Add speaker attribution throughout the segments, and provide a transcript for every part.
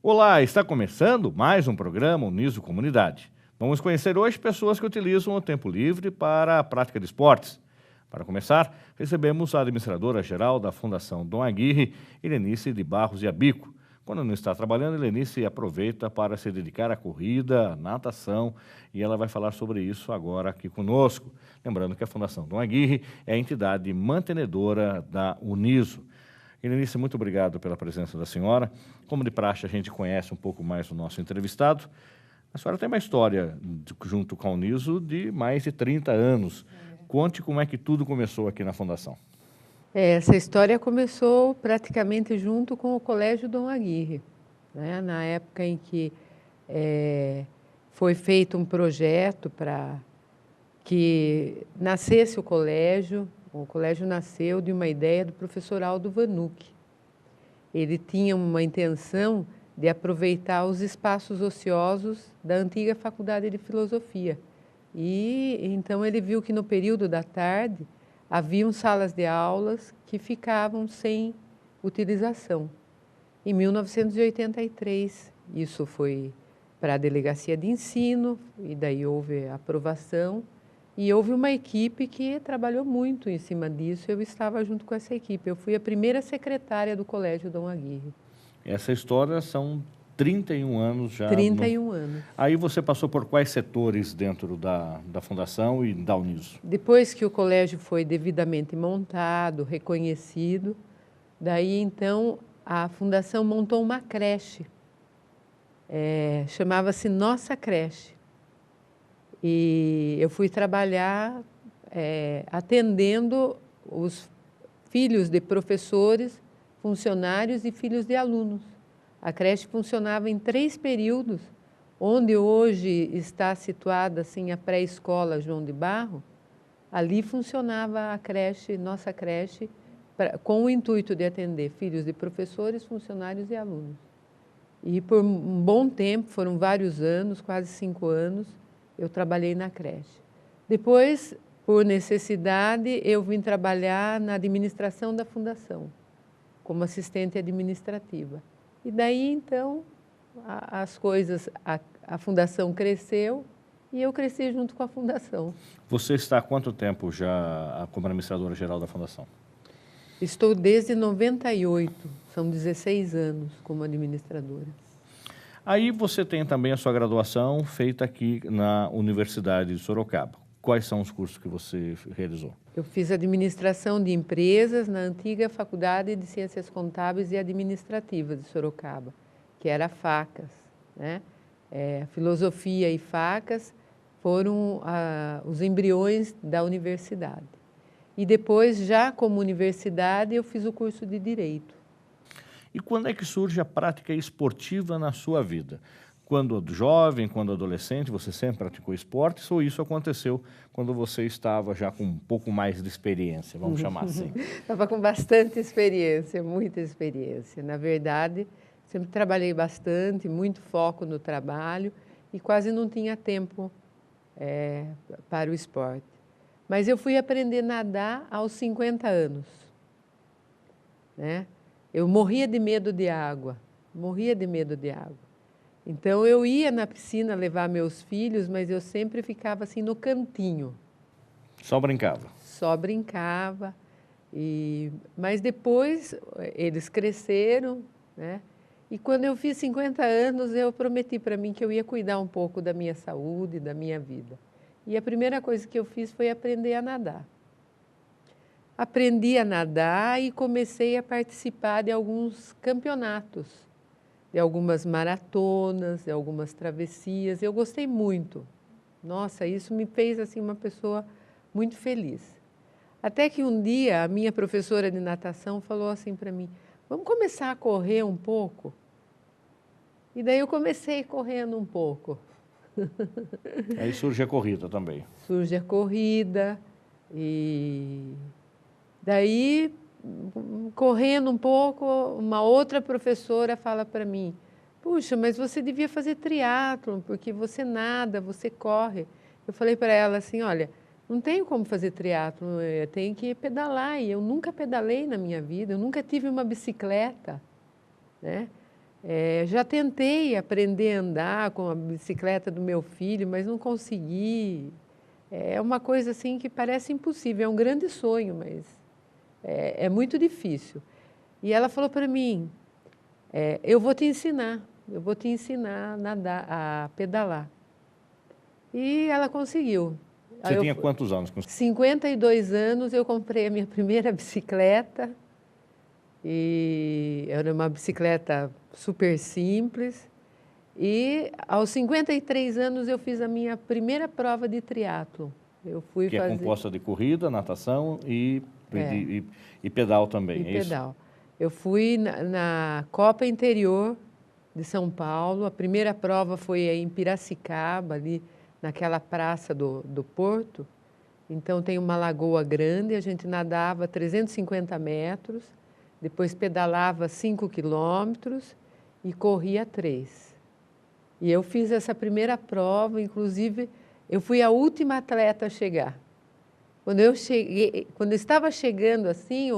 Speaker 1: Olá, está começando mais um programa Uniso Comunidade. Vamos conhecer hoje pessoas que utilizam o tempo livre para a prática de esportes. Para começar, recebemos a administradora-geral da Fundação Dom Aguirre, Helenice de Barros e Abico. Quando não está trabalhando, Helenice aproveita para se dedicar à corrida, à natação, e ela vai falar sobre isso agora aqui conosco. Lembrando que a Fundação Dom Aguirre é a entidade mantenedora da Uniso. Helenice, muito obrigado pela presença da senhora. Como de praxe, a gente conhece um pouco mais o nosso entrevistado. A senhora tem uma história, junto com a Uniso, de mais de 30 anos. Conte como é que tudo começou aqui na Fundação.
Speaker 2: Essa história começou praticamente junto com o Colégio Dom Aguirre, né? Na época em que foi feito um projeto para que nascesse o colégio nasceu de uma ideia do professor Aldo Vanucci. Ele tinha uma intenção de aproveitar os espaços ociosos da antiga Faculdade de Filosofia. E então ele viu que no período da tarde haviam salas de aulas que ficavam sem utilização. Em 1983, isso foi para a Delegacia de Ensino, e daí houve aprovação, e houve uma equipe que trabalhou muito em cima disso. Eu estava junto com essa equipe. Eu fui a primeira secretária do Colégio Dom Aguirre.
Speaker 1: Essa história são 31 anos já.
Speaker 2: 31 anos.
Speaker 1: Aí você passou por quais setores dentro da Fundação e da Uniso?
Speaker 2: Depois que o colégio foi devidamente montado, reconhecido, daí então a Fundação montou uma creche. Chamava-se Nossa Creche. E eu fui trabalhar atendendo os filhos de professores, funcionários e filhos de alunos. A creche funcionava em 3 períodos, onde hoje está situada assim, a pré-escola João de Barro. Ali funcionava a creche, nossa creche, com o intuito de atender filhos de professores, funcionários e alunos. E por um bom tempo, foram vários anos, quase 5 anos, eu trabalhei na creche. Depois, por necessidade, eu vim trabalhar na administração da Fundação, como assistente administrativa. E daí, então, as coisas, a Fundação cresceu e eu cresci junto com a Fundação.
Speaker 1: Você está há quanto tempo já como administradora-geral da Fundação?
Speaker 2: Estou desde 98, são 16 anos como administradora.
Speaker 1: Aí você tem também a sua graduação feita aqui na Universidade de Sorocaba. Quais são os cursos que você realizou?
Speaker 2: Eu fiz administração de empresas na antiga Faculdade de Ciências Contábeis e Administrativas de Sorocaba, que era FACAS, né? Filosofia e FACAS foram os embriões da universidade. E depois, já como universidade, eu fiz o curso de Direito.
Speaker 1: E quando é que surge a prática esportiva na sua vida? Quando jovem, quando adolescente, você sempre praticou esportes ou isso aconteceu quando você estava já com um pouco mais de experiência, vamos chamar assim?
Speaker 2: Estava com bastante experiência, muita experiência. Na verdade, sempre trabalhei bastante, muito foco no trabalho e quase não tinha tempo para o esporte. Mas eu fui aprender a nadar aos 50 anos, né? Eu morria de medo de água, morria de medo de água. Então, eu ia na piscina levar meus filhos, mas eu sempre ficava assim no cantinho.
Speaker 1: Só brincava?
Speaker 2: Só brincava. Mas depois, eles cresceram, né? E quando eu fiz 50 anos, eu prometi para mim que eu ia cuidar um pouco da minha saúde, da minha vida. E a primeira coisa que eu fiz foi aprender a nadar. Aprendi a nadar e comecei a participar de alguns campeonatos, de algumas maratonas, de algumas travessias. Eu gostei muito. Nossa, isso me fez assim uma pessoa muito feliz. Até que um dia a minha professora de natação falou assim para mim: vamos começar a correr um pouco? E daí eu comecei correndo um pouco.
Speaker 1: Aí surge a corrida também.
Speaker 2: Surge a corrida e daí, correndo um pouco, uma outra professora fala para mim: puxa, mas você devia fazer triatlon, porque você nada, você corre. Eu falei para ela assim: olha, não tenho como fazer triatlon, eu tenho que pedalar, e eu nunca pedalei na minha vida, eu nunca tive uma bicicleta, né? Já tentei aprender a andar com a bicicleta do meu filho, mas não consegui. É uma coisa assim que parece impossível, é um grande sonho, mas é muito difícil. E ela falou para mim, eu vou te ensinar a nadar, a pedalar. E ela conseguiu.
Speaker 1: Você tinha quantos anos?
Speaker 2: 52 anos, eu comprei a minha primeira bicicleta. E era uma bicicleta super simples. E aos 53 anos eu fiz a minha primeira prova de triatlo. Eu fui
Speaker 1: que é composta de corrida, natação e pedal também,
Speaker 2: e
Speaker 1: é isso?
Speaker 2: pedal. Eu fui na Copa Interior de São Paulo. A primeira prova foi em Piracicaba, ali naquela praça do Porto. Então tem uma lagoa grande, a gente nadava 350 metros, depois pedalava 5 quilômetros e corria 3. E eu fiz essa primeira prova, inclusive eu fui a última atleta a chegar. Quando eu estava chegando assim,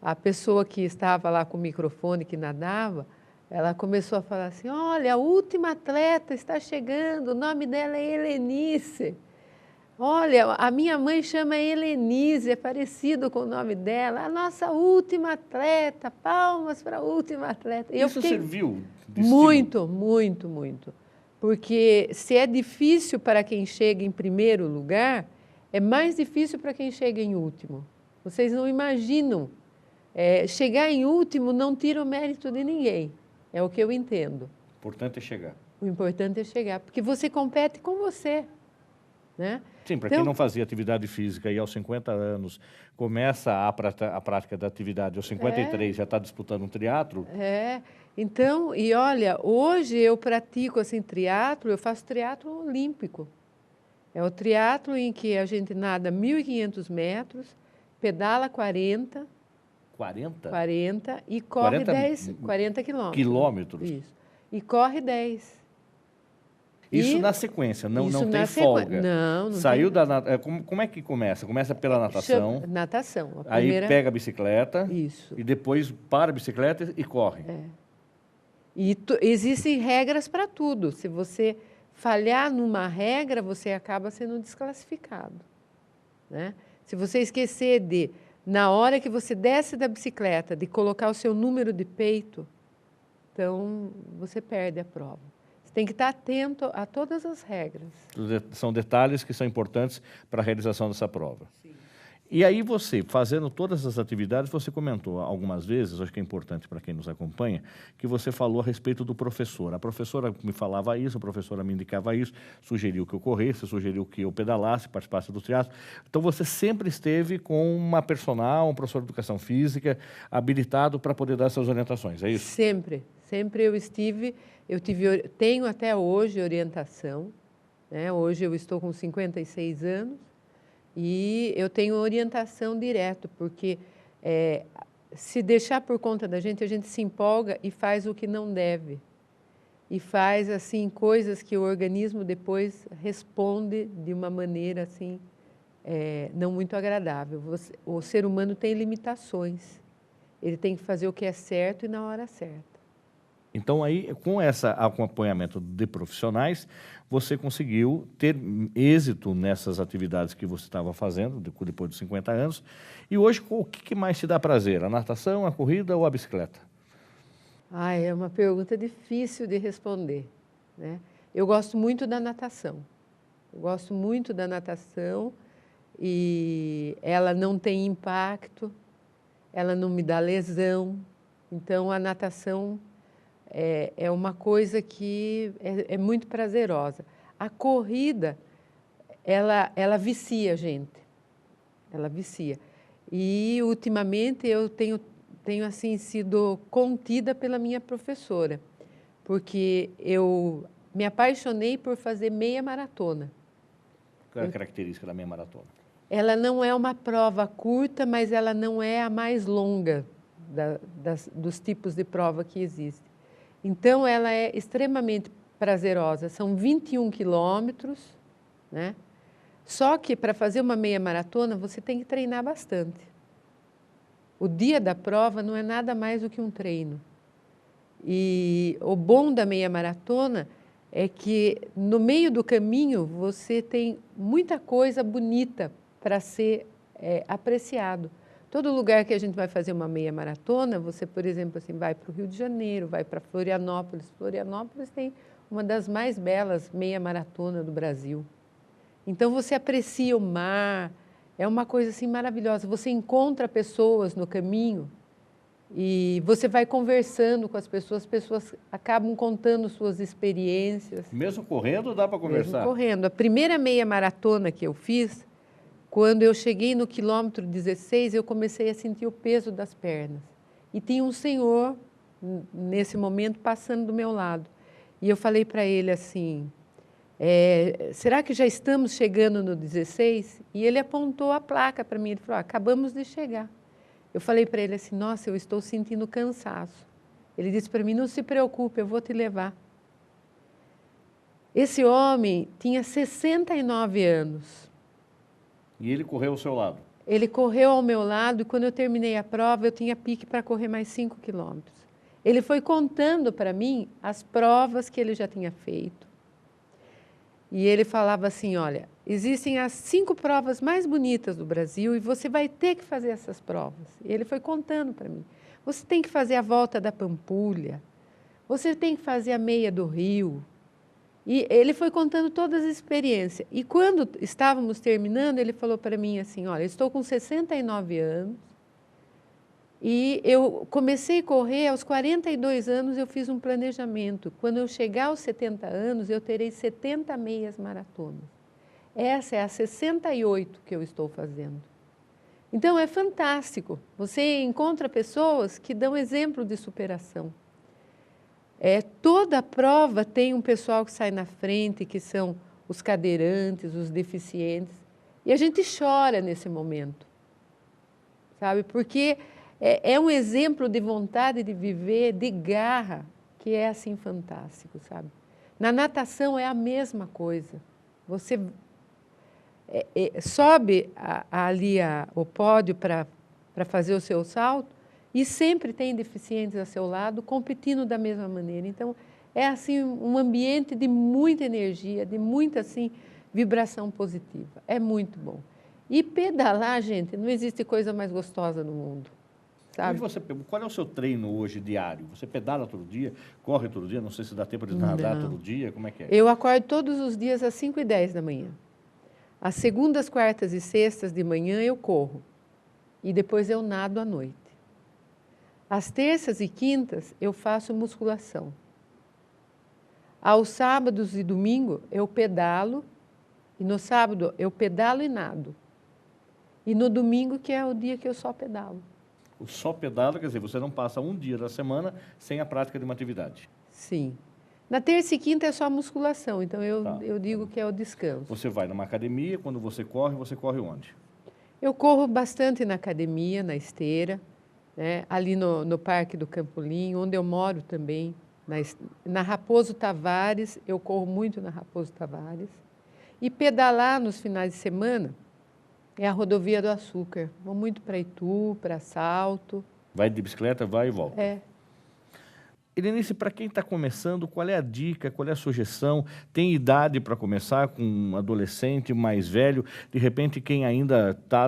Speaker 2: a pessoa que estava lá com o microfone, que nadava, ela começou a falar assim, olha, a última atleta está chegando, o nome dela é Helenice. Olha, a minha mãe chama Helenise, é parecido com o nome dela. A nossa última atleta, palmas para a última atleta.
Speaker 1: Isso serviu de
Speaker 2: muito, muito, muito. Porque se é difícil para quem chega em primeiro lugar, é mais difícil para quem chega em último. Vocês não imaginam. Chegar em último não tira o mérito de ninguém. É o que eu entendo.
Speaker 1: O importante é chegar.
Speaker 2: O importante é chegar, porque você compete com você. Né?
Speaker 1: Sim, para quem não fazia atividade física e aos 50 anos começa a prática da atividade, aos 53 já está disputando um triatlo.
Speaker 2: Então, e olha, hoje eu pratico assim triatlo, eu faço triatlo olímpico. É o triatlo em que a gente nada 1.500 metros, pedala 40 e corre 40 quilômetros.
Speaker 1: Quilômetros?
Speaker 2: Isso. E corre 10.
Speaker 1: Isso na sequência, não tem folga.
Speaker 2: Não
Speaker 1: Saiu
Speaker 2: tem.
Speaker 1: Como é que começa? Começa pela natação.
Speaker 2: Natação.
Speaker 1: Aí pega a bicicleta.
Speaker 2: Isso.
Speaker 1: E depois para a bicicleta e corre.
Speaker 2: E existem regras para tudo. Se você falhar numa regra, você acaba sendo desclassificado. Né? Se você esquecer na hora que você desce da bicicleta, de colocar o seu número de peito, então você perde a prova. Tem que estar atento a todas as regras.
Speaker 1: São detalhes que são importantes para a realização dessa prova.
Speaker 2: Sim.
Speaker 1: E aí você, fazendo todas as atividades, você comentou algumas vezes, acho que é importante para quem nos acompanha, que você falou a respeito do professor. A professora me falava isso, a professora me indicava isso, sugeriu que eu corresse, sugeriu que eu pedalasse, participasse do triatlo. Então você sempre esteve com uma personal, um professor de educação física, habilitado para poder dar essas orientações, é isso?
Speaker 2: Sempre eu estive... tenho até hoje orientação, né? Hoje eu estou com 56 anos e eu tenho orientação direto, porque se deixar por conta da gente, a gente se empolga e faz o que não deve. E faz assim coisas que o organismo depois responde de uma maneira assim, não muito agradável. O ser humano tem limitações, ele tem que fazer o que é certo e na hora certa.
Speaker 1: Então, aí, com esse acompanhamento de profissionais, você conseguiu ter êxito nessas atividades que você estava fazendo, depois de 50 anos. E hoje, o que mais te dá prazer? A natação, a corrida ou a bicicleta?
Speaker 2: É uma pergunta difícil de responder, né? Eu gosto muito da natação. E ela não tem impacto, ela não me dá lesão. Então, a natação... É uma coisa que é muito prazerosa. A corrida, ela vicia a gente. Ela vicia. E, ultimamente, eu tenho assim, sido contida pela minha professora, porque eu me apaixonei por fazer meia maratona.
Speaker 1: Qual é a característica da meia maratona?
Speaker 2: Ela não é uma prova curta, mas ela não é a mais longa dos tipos de prova que existem. Então, ela é extremamente prazerosa. São 21 quilômetros, né? Só que, para fazer uma meia maratona, você tem que treinar bastante. O dia da prova não é nada mais do que um treino. E o bom da meia maratona é que no meio do caminho você tem muita coisa bonita para ser apreciado. Todo lugar que a gente vai fazer uma meia maratona, você, por exemplo, assim, vai para o Rio de Janeiro, vai para Florianópolis. Florianópolis tem uma das mais belas meia maratona do Brasil. Então você aprecia o mar, é uma coisa assim maravilhosa. Você encontra pessoas no caminho e você vai conversando com as pessoas acabam contando suas experiências.
Speaker 1: Mesmo correndo, dá para conversar?
Speaker 2: Mesmo correndo. A primeira meia maratona que eu fiz, quando eu cheguei no quilômetro 16, eu comecei a sentir o peso das pernas. E tinha um senhor, nesse momento, passando do meu lado. E eu falei para ele assim, será que já estamos chegando no 16? E ele apontou a placa para mim, ele falou, acabamos de chegar. Eu falei para ele assim, nossa, eu estou sentindo cansaço. Ele disse para mim, não se preocupe, eu vou te levar. Esse homem tinha 69 anos.
Speaker 1: E ele correu ao seu lado?
Speaker 2: Ele correu ao meu lado e quando eu terminei a prova, eu tinha pique para correr mais 5 quilômetros. Ele foi contando para mim as provas que ele já tinha feito. E ele falava assim, olha, existem as 5 provas mais bonitas do Brasil e você vai ter que fazer essas provas. E ele foi contando para mim. Você tem que fazer a volta da Pampulha, você tem que fazer a meia do Rio. E ele foi contando todas as experiências. E quando estávamos terminando, ele falou para mim assim, olha, estou com 69 anos e eu comecei a correr aos 42 anos, eu fiz um planejamento. Quando eu chegar aos 70 anos, eu terei 70 meias maratonas. Essa é a 68 que eu estou fazendo. Então, é fantástico. Você encontra pessoas que dão exemplo de superação. Toda a prova tem um pessoal que sai na frente, que são os cadeirantes, os deficientes. E a gente chora nesse momento, sabe? Porque é um exemplo de vontade de viver, de garra, que é assim fantástico, sabe? Na natação é a mesma coisa. Você sobe ali o pódio para fazer o seu salto, e sempre tem deficientes a seu lado, competindo da mesma maneira. Então, é assim um ambiente de muita energia, de muita assim, vibração positiva. É muito bom. E pedalar, gente, não existe coisa mais gostosa no mundo. Sabe?
Speaker 1: Qual é o seu treino hoje diário? Você pedala todo dia, corre todo dia, não sei se dá tempo de nadar todo dia, como é que é?
Speaker 2: Eu acordo todos os dias às 5h10 da manhã. Às segundas, quartas e sextas de manhã eu corro. E depois eu nado à noite. Às terças e quintas, eu faço musculação. Aos sábados e domingo, eu pedalo. E no sábado, eu pedalo e nado. E no domingo, que é o dia que eu só pedalo.
Speaker 1: O só pedalo, quer dizer, você não passa um dia da semana sem a prática de uma atividade.
Speaker 2: Sim. Na terça e quinta é só musculação, então eu digo que é o descanso.
Speaker 1: Você vai numa academia, quando você corre onde? Eu
Speaker 2: corro bastante na academia, na esteira. Ali no Parque do Campolim, onde eu moro também, na Raposo Tavares, eu corro muito na Raposo Tavares. E pedalar nos finais de semana é a Rodovia do Açúcar. Vou muito para Itu, para Salto.
Speaker 1: Vai de bicicleta, vai e volta.
Speaker 2: É.
Speaker 1: Helenice, para quem está começando, qual é a dica, qual é a sugestão? Tem idade para começar com um adolescente mais velho? De repente, quem ainda está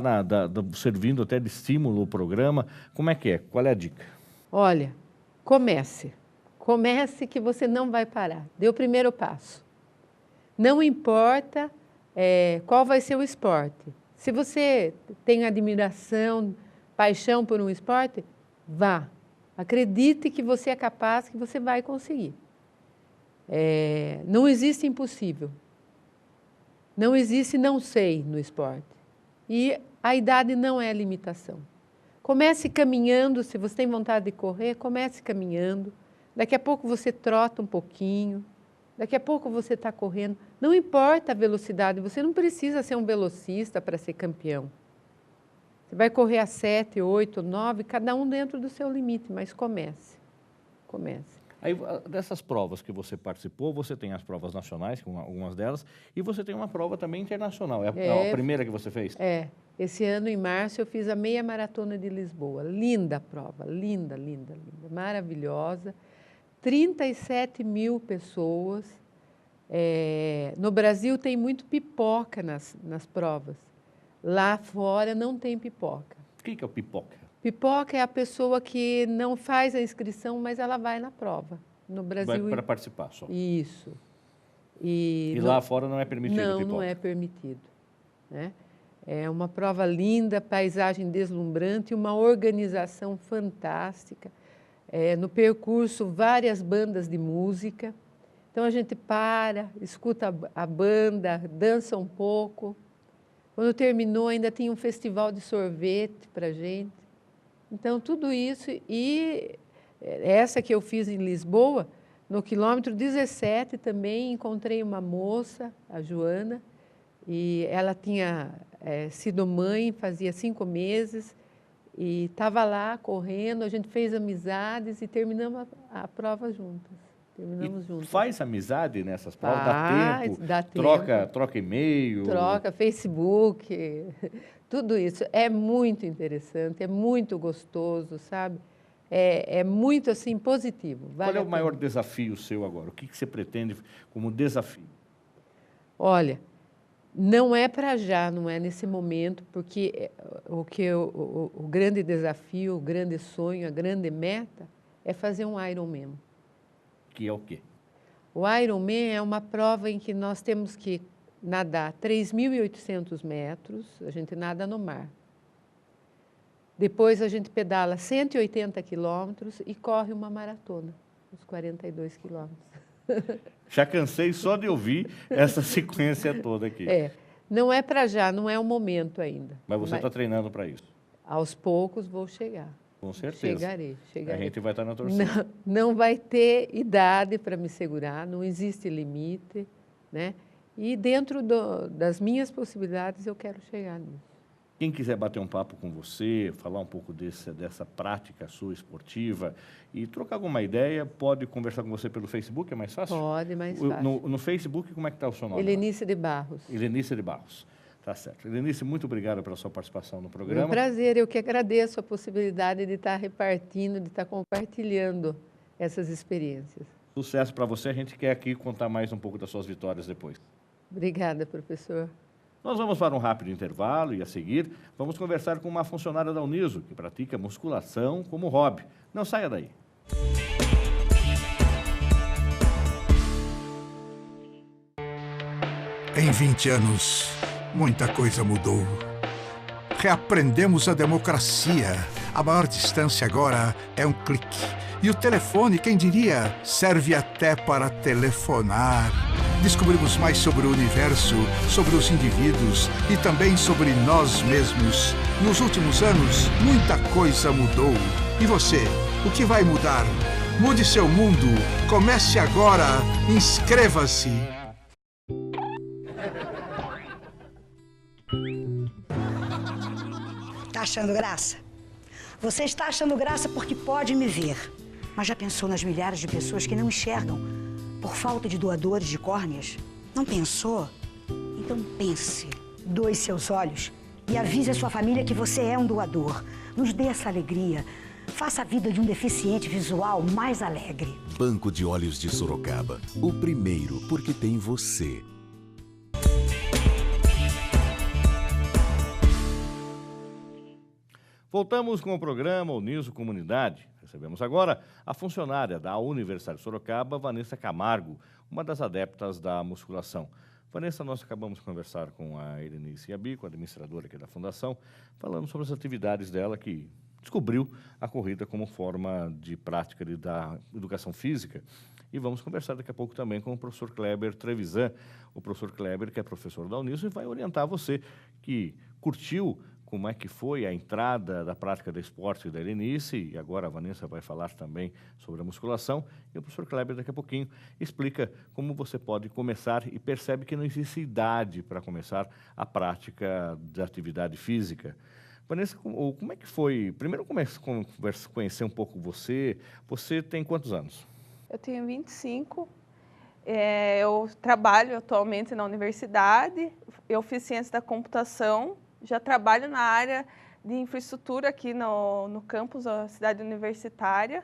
Speaker 1: servindo até de estímulo o programa, como é que é? Qual é a dica?
Speaker 2: Olha, comece. Comece que você não vai parar. Dê o primeiro passo. Não importa qual vai ser o esporte. Se você tem admiração, paixão por um esporte, vá. Acredite que você é capaz, que você vai conseguir. Não existe impossível. Não existe não sei no esporte. E a idade não é limitação. Comece caminhando, se você tem vontade de correr, comece caminhando. Daqui a pouco você trota um pouquinho. Daqui a pouco você está correndo. Não importa a velocidade, você não precisa ser um velocista para ser campeão. Você vai correr a 7, 8, 9, cada um dentro do seu limite, mas comece. Comece.
Speaker 1: Aí, dessas provas que você participou, você tem as provas nacionais, algumas delas, e você tem uma prova também internacional. É a primeira que você fez?
Speaker 2: Esse ano, em março, eu fiz a meia maratona de Lisboa. Linda a prova, linda, linda, linda, maravilhosa. 37 mil pessoas. No Brasil tem muito pipoca nas provas. Lá fora não tem pipoca.
Speaker 1: O que é o pipoca?
Speaker 2: Pipoca é a pessoa que não faz a inscrição, mas ela vai na prova. No Brasil...
Speaker 1: Vai para participar só.
Speaker 2: Isso.
Speaker 1: E lá fora não é permitido
Speaker 2: não,
Speaker 1: pipoca?
Speaker 2: Não é permitido, né? É uma prova linda, paisagem deslumbrante, uma organização fantástica. No percurso, várias bandas de música. Então, a gente para, escuta a banda, dança um pouco. Quando terminou, ainda tinha um festival de sorvete para a gente. Então, tudo isso. E essa que eu fiz em Lisboa, no quilômetro 17 também encontrei uma moça, a Joana, e ela tinha sido mãe fazia 5 meses e estava lá correndo, a gente fez amizades e terminamos a prova juntas. Terminamos juntas.
Speaker 1: Faz amizade nessas provas?
Speaker 2: Dá tempo.
Speaker 1: Troca e-mail?
Speaker 2: Troca, Facebook, tudo isso. É muito interessante, é muito gostoso, sabe? É muito, assim, positivo.
Speaker 1: Qual é o maior desafio seu agora? O que você pretende como desafio?
Speaker 2: Olha, não é para já, não é nesse momento, porque o grande desafio, o grande sonho, a grande meta é fazer um Ironman.
Speaker 1: Que é o quê?
Speaker 2: O Ironman é uma prova em que nós temos que nadar 3.800 metros, a gente nada no mar. Depois a gente pedala 180 quilômetros e corre uma maratona, os 42 quilômetros.
Speaker 1: Já cansei só de ouvir essa sequência toda aqui.
Speaker 2: Não é para já, não é o momento ainda.
Speaker 1: Mas você está treinando para isso?
Speaker 2: Aos poucos vou chegar.
Speaker 1: Com certeza.
Speaker 2: Chegarei.
Speaker 1: A gente vai estar na torcida.
Speaker 2: Não vai ter idade para me segurar, não existe limite, né? E dentro das minhas possibilidades eu quero chegar nisso.
Speaker 1: Quem quiser bater um papo com você, falar um pouco dessa prática sua esportiva e trocar alguma ideia, pode conversar com você pelo Facebook, é mais fácil?
Speaker 2: Pode, mais fácil.
Speaker 1: No Facebook, como é que está o seu nome?
Speaker 2: Helenice de Barros.
Speaker 1: Helenice de Barros. Tá certo. Helenice, muito obrigado pela sua participação no programa.
Speaker 2: É um prazer, eu que agradeço a possibilidade de estar repartindo, de estar compartilhando essas experiências.
Speaker 1: Sucesso para você, a gente quer aqui contar mais um pouco das suas vitórias depois.
Speaker 2: Obrigada, professor.
Speaker 1: Nós vamos para um rápido intervalo e, a seguir, vamos conversar com uma funcionária da Uniso, que pratica musculação como hobby. Não saia daí.
Speaker 3: Em 20 anos, muita coisa mudou. Reaprendemos a democracia. A maior distância agora é um clique. E o telefone, quem diria, serve até para telefonar. Descobrimos mais sobre o universo, sobre os indivíduos e também sobre nós mesmos. Nos últimos anos, muita coisa mudou. E você, o que vai mudar? Mude seu mundo. Comece agora. Inscreva-se.
Speaker 4: Tá achando graça? Você está achando graça porque pode me ver. Mas já pensou nas milhares de pessoas que não enxergam por falta de doadores de córneas? Não pensou? Então pense. Doe seus olhos e avise a sua família que você é um doador. Nos dê essa alegria. Faça a vida de um deficiente visual mais alegre.
Speaker 5: Banco de Olhos de Sorocaba. O primeiro porque tem você.
Speaker 1: Voltamos com o programa Uniso Comunidade. Recebemos agora a funcionária da Universidade de Sorocaba, Vanessa Camargo, uma das adeptas da musculação. Vanessa, nós acabamos de conversar com a Helenice Yabi, com a administradora aqui da Fundação, falando sobre as atividades dela, que descobriu a corrida como forma de prática da educação física. E vamos conversar daqui a pouco também com o professor Kleber Trevisan, o professor Kleber, que é professor da Uniso, e vai orientar você que curtiu como é que foi a entrada da prática do esporte da Helenice, e agora a Vanessa vai falar também sobre a musculação, e o professor Kleber daqui a pouquinho explica como você pode começar e percebe que não existe idade para começar a prática da atividade física. Vanessa, como é que foi? Primeiro, conhecer um pouco você. Você tem quantos anos?
Speaker 6: Eu tenho 25. Eu trabalho atualmente na universidade. Eu fiz ciência da computação. Já trabalho na área de infraestrutura aqui no campus da cidade universitária.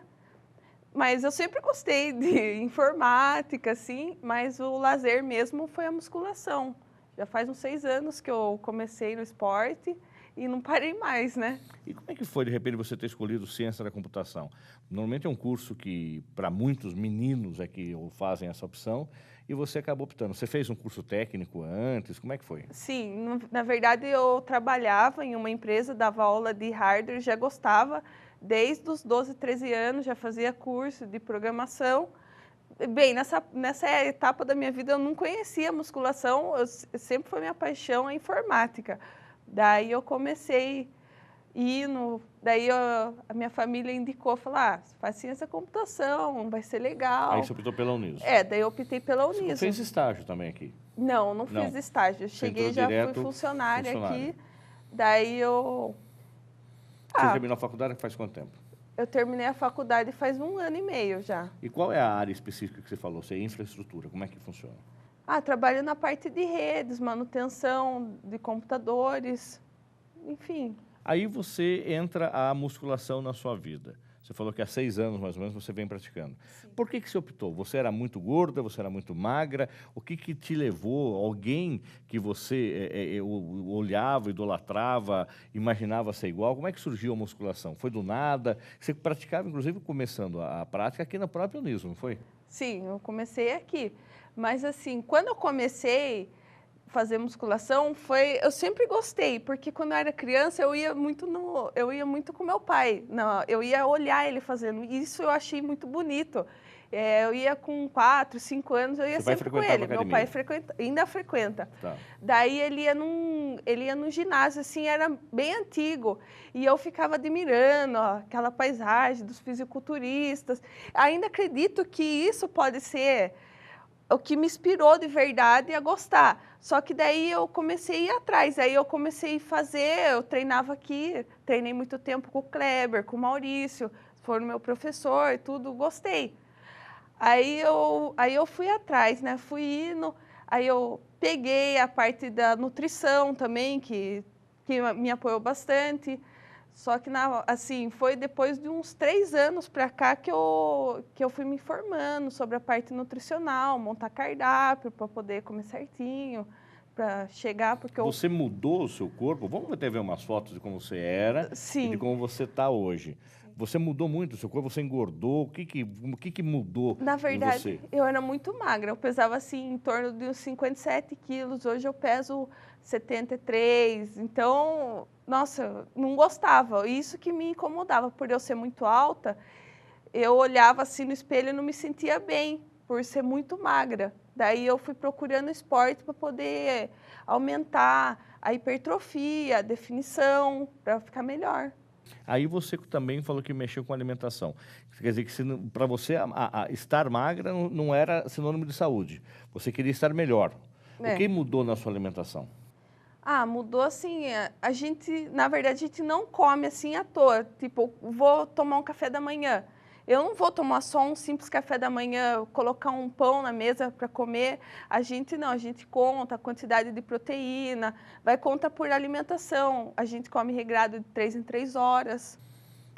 Speaker 6: Mas eu sempre gostei de informática, assim, mas o lazer mesmo foi a musculação. Já faz uns 6 anos que eu comecei no esporte e não parei mais, né?
Speaker 1: E como é que foi, de repente, você ter escolhido ciência da computação? Normalmente é um curso que, para muitos meninos, é que fazem essa opção, e você acabou optando. Você fez um curso técnico antes? Como é que foi?
Speaker 6: Sim, na verdade eu trabalhava em uma empresa, dava aula de hardware, já gostava, desde os 12, 13 anos, já fazia curso de programação. Bem, nessa etapa da minha vida eu não conhecia musculação, sempre foi minha paixão a informática. Daí eu comecei daí a minha família indicou, falou, faz ciência da computação, vai ser legal.
Speaker 1: Aí você optou pela Uniso.
Speaker 6: Daí eu optei pela Uniso.
Speaker 1: Você fez estágio também aqui?
Speaker 6: Não fiz estágio. Eu cheguei, já fui funcionária aqui. Daí eu...
Speaker 1: Você terminou a faculdade faz quanto tempo?
Speaker 6: Eu terminei a faculdade faz 1 ano e meio já.
Speaker 1: E qual é a área específica que você falou? Você é infraestrutura, como é que funciona?
Speaker 6: Trabalho na parte de redes, manutenção de computadores, enfim.
Speaker 1: Aí você entra a musculação na sua vida. Você falou que há 6 anos, mais ou menos, você vem praticando. Sim. Por que você optou? Você era muito gorda, você era muito magra? O que te levou? Alguém que você olhava, idolatrava, imaginava ser igual? Como é que surgiu a musculação? Foi do nada? Você praticava, inclusive, começando a prática aqui na própria Uniso, não foi?
Speaker 6: Sim, eu comecei aqui. Mas, assim, quando eu comecei fazer musculação, eu sempre gostei, porque quando eu era criança eu ia muito com meu pai, eu ia olhar ele fazendo, e isso eu achei muito bonito. Eu ia com 4, 5 anos, eu ia sempre com ele. Meu pai ainda frequenta. Tá. Daí ele ia num ginásio, assim, era bem antigo, e eu ficava admirando aquela paisagem dos fisiculturistas. Ainda acredito que isso pode ser o que me inspirou de verdade a gostar. Só que daí eu comecei a ir atrás, aí eu comecei a fazer, eu treinava aqui, treinei muito tempo com o Kleber, com o Maurício, foram meu professor, tudo, gostei. Aí eu fui atrás, né, fui indo, aí eu peguei a parte da nutrição também, que me apoiou bastante. Só que, assim, foi depois de uns 3 anos para cá que eu fui me informando sobre a parte nutricional, montar cardápio para poder comer certinho, para chegar, porque
Speaker 1: Você mudou o seu corpo? Vamos até ver umas fotos de como você era. Sim. E de como você está hoje. Você mudou muito o seu corpo? Você engordou? O que mudou
Speaker 6: Na verdade, eu era muito magra. Eu pesava, assim, em torno de uns 57 quilos. Hoje eu peso 73. Então, nossa, não gostava. Isso que me incomodava. Por eu ser muito alta, eu olhava assim no espelho e não me sentia bem, por ser muito magra. Daí eu fui procurando esporte para poder aumentar a hipertrofia, a definição, para ficar melhor.
Speaker 1: Aí você também falou que mexeu com alimentação. Quer dizer que para você estar magra não era sinônimo de saúde. Você queria estar melhor. O que mudou na sua alimentação?
Speaker 6: Mudou assim, na verdade, a gente não come assim à toa. Tipo, vou tomar um café da manhã. Eu não vou tomar só um simples café da manhã, colocar um pão na mesa para comer. A gente conta a quantidade de proteína, vai contar por alimentação. A gente come regrado de 3 em 3 horas.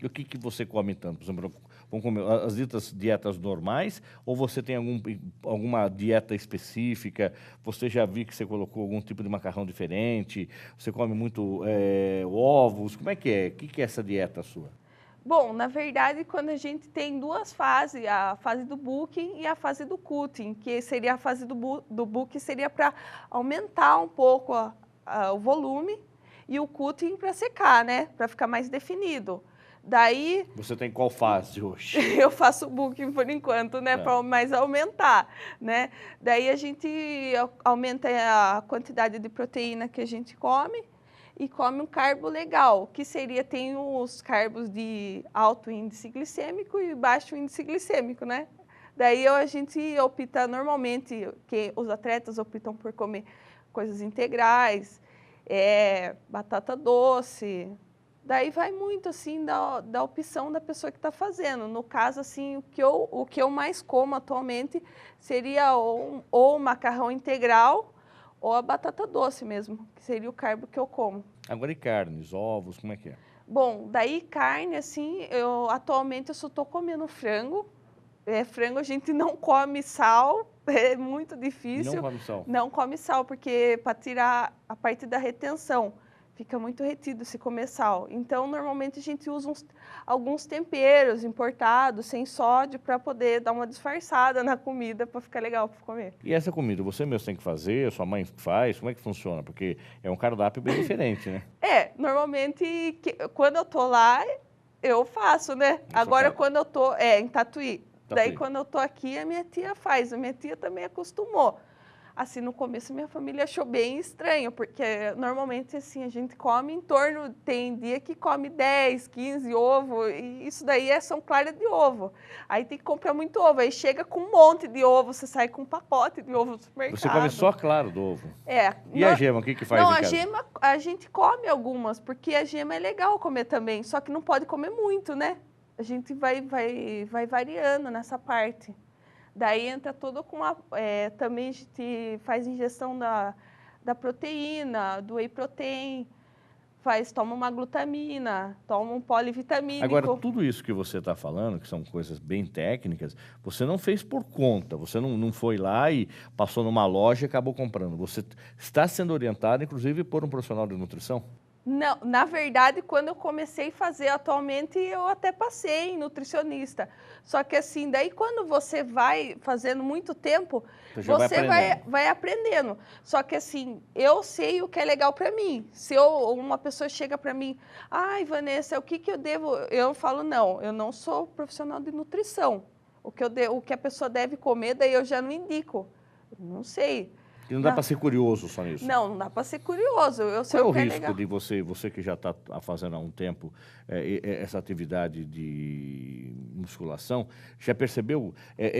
Speaker 1: E o que você come tanto? Por exemplo, vamos comer as dietas normais ou você tem alguma dieta específica? Você já viu que você colocou algum tipo de macarrão diferente? Você come muito ovos? Como é que é? O que é essa dieta sua?
Speaker 6: Bom, na verdade, quando a gente tem 2 fases, a fase do booking e a fase do cutting, que seria a fase do booking seria para aumentar um pouco o volume e o cutting para secar, né? Para ficar mais definido. Daí...
Speaker 1: Você tem qual fase hoje?
Speaker 6: Eu faço booking por enquanto, né? Para mais aumentar, né? Daí a gente aumenta a quantidade de proteína que a gente come e come um carbo legal, que tem os carbos de alto índice glicêmico e baixo índice glicêmico, né? Daí a gente opta normalmente, que os atletas optam por comer coisas integrais, batata doce. Daí vai muito, assim, da opção da pessoa que está fazendo. No caso, assim, o que eu mais como atualmente seria ou macarrão integral ou a batata doce mesmo, que seria o carbo que eu como.
Speaker 1: Agora e carnes, ovos, como é que é?
Speaker 6: Bom, daí carne, assim, atualmente eu só estou comendo frango, frango a gente não come sal, é muito difícil.
Speaker 1: Não come sal.
Speaker 6: Não come sal, porque para tirar a parte da retenção, fica muito retido se comer sal. Então, normalmente a gente usa alguns temperos importados, sem sódio, para poder dar uma disfarçada na comida, para ficar legal para comer.
Speaker 1: E essa comida, você mesmo tem que fazer, sua mãe faz, como é que funciona? Porque é um cardápio bem diferente, né?
Speaker 6: Normalmente, quando eu tô lá, eu faço, né? Agora, quando eu tô em Tatuí. Daí, quando eu tô aqui, a minha tia faz. A minha tia também acostumou. Assim, no começo, minha família achou bem estranho, porque normalmente, assim, a gente come em torno... Tem dia que come 10, 15 ovos, e isso daí são claras de ovo. Aí tem que comprar muito ovo. Aí chega com um monte de ovo, você sai com um pacote de ovo no supermercado.
Speaker 1: Você come só a clara do ovo?
Speaker 6: E
Speaker 1: a gema, o que faz em casa?
Speaker 6: A gema, a gente come algumas, porque a gema é legal comer também, só que não pode comer muito, né? A gente vai variando nessa parte. Daí entra tudo com também a gente faz ingestão da proteína, do whey protein, toma uma glutamina, toma um polivitamínico.
Speaker 1: Agora, tudo isso que você está falando, que são coisas bem técnicas, você não fez por conta, você não foi lá e passou numa loja e acabou comprando. Você está sendo orientado, inclusive, por um profissional de nutrição?
Speaker 6: Não, na verdade, quando eu comecei a fazer atualmente, eu até passei em nutricionista. Só que assim, daí quando você vai fazendo muito tempo, você vai aprendendo. Só que assim, eu sei o que é legal para mim. Se uma pessoa chega para mim, ai, Vanessa, o que eu devo? Eu falo, não, eu não sou profissional de nutrição. O que a pessoa deve comer, daí eu já não indico. Não sei.
Speaker 1: E não dá para ser curioso só nisso?
Speaker 6: Não dá para ser curioso. Eu sei
Speaker 1: Qual é
Speaker 6: o que
Speaker 1: o
Speaker 6: é
Speaker 1: risco
Speaker 6: legal.
Speaker 1: de você que já está fazendo há um tempo essa atividade de musculação, já percebeu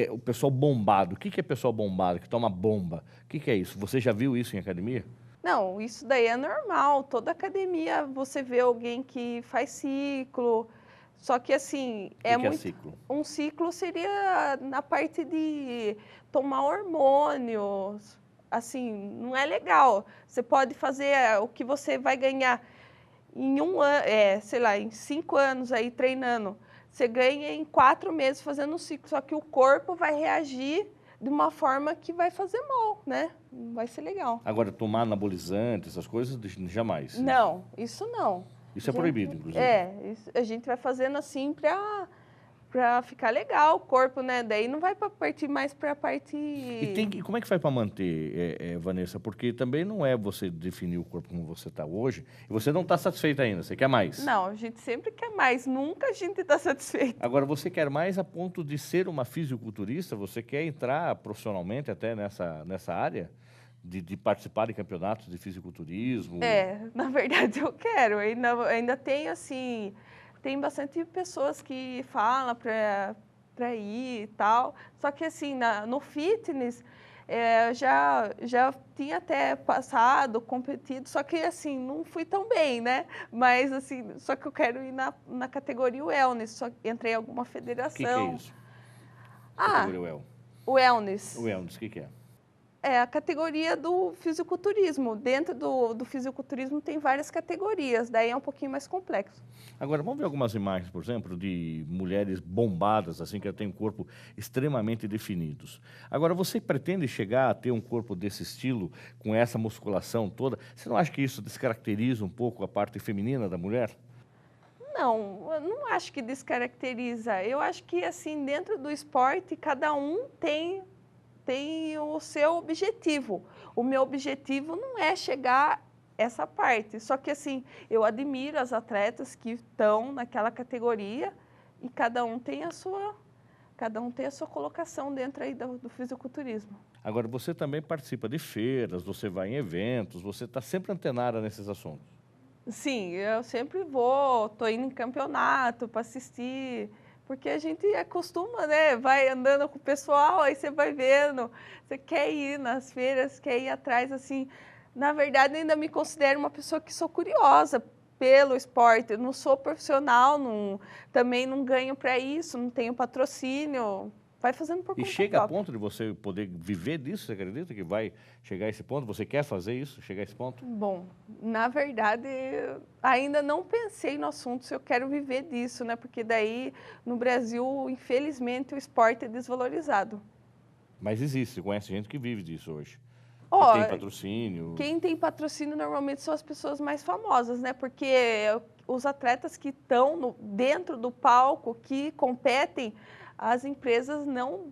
Speaker 1: o pessoal bombado? O que é pessoal bombado, que toma bomba? O que é isso? Você já viu isso em academia?
Speaker 6: Não, isso daí é normal. Toda academia você vê alguém que faz ciclo. Só que assim,
Speaker 1: O que é ciclo?
Speaker 6: Um ciclo seria na parte de tomar hormônios. Assim, não é legal. Você pode fazer o que você vai ganhar em um ano, sei lá, em 5 anos aí treinando. Você ganha em 4 meses fazendo um ciclo, só que o corpo vai reagir de uma forma que vai fazer mal, né? Não vai ser legal.
Speaker 1: Agora, tomar anabolizante, essas coisas, jamais?
Speaker 6: Não, isso não.
Speaker 1: Isso é proibido, inclusive.
Speaker 6: A gente vai fazendo assim para ficar legal o corpo, né? Daí não vai partir mais para a parte...
Speaker 1: E como é que faz para manter, Vanessa? Porque também não é você definir o corpo como você está hoje, e você não está satisfeita ainda, você quer mais.
Speaker 6: Não, a gente sempre quer mais, nunca a gente está satisfeito.
Speaker 1: Agora, você quer mais a ponto de ser uma fisiculturista? Você quer entrar profissionalmente até nessa área? De participar de campeonatos de fisiculturismo?
Speaker 6: Na verdade eu quero. Ainda tem, assim... Tem bastante pessoas que falam para ir e tal. Só que, assim, no fitness, já tinha até passado, competido, só que, assim, não fui tão bem, né? Mas, assim, só que eu quero ir na categoria wellness, só entrei em alguma federação.
Speaker 1: O que é isso? Categoria
Speaker 6: Wellness.
Speaker 1: Wellness, o que é?
Speaker 6: É a categoria do fisiculturismo. Dentro do fisiculturismo tem várias categorias, daí é um pouquinho mais complexo.
Speaker 1: Agora, vamos ver algumas imagens, por exemplo, de mulheres bombadas, assim, que têm um corpo extremamente definidos. Agora, você pretende chegar a ter um corpo desse estilo, com essa musculação toda? Você não acha que isso descaracteriza um pouco a parte feminina da mulher?
Speaker 6: Não, eu não acho que descaracteriza. Eu acho que, assim, dentro do esporte, cada um tem o seu objetivo. O meu objetivo não é chegar essa parte. Só que, assim, eu admiro as atletas que estão naquela categoria e cada um tem a sua colocação dentro aí do fisiculturismo.
Speaker 1: Agora, você também participa de feiras, você vai em eventos, você está sempre antenada nesses assuntos.
Speaker 6: Sim, eu sempre vou, estou indo em campeonato para assistir... Porque a gente acostuma, né? Vai andando com o pessoal, aí você vai vendo, você quer ir nas feiras, quer ir atrás, assim. Na verdade, ainda me considero uma pessoa que sou curiosa pelo esporte. Eu não sou profissional, também não ganho para isso, não tenho patrocínio, vai fazendo por
Speaker 1: E
Speaker 6: conta
Speaker 1: chega a
Speaker 6: própria.
Speaker 1: ponto de você poder viver disso? Você acredita que vai chegar a esse ponto? Você quer fazer isso, chegar a esse ponto?
Speaker 6: Bom, na verdade, ainda não pensei no assunto se eu quero viver disso, né? Porque daí, no Brasil, infelizmente, o esporte é desvalorizado.
Speaker 1: Mas existe, você conhece gente que vive disso hoje.
Speaker 6: Ó,
Speaker 1: Que tem patrocínio.
Speaker 6: quem tem patrocínio normalmente são as pessoas mais famosas, né? Porque os atletas que estão dentro do palco, que competem, as empresas não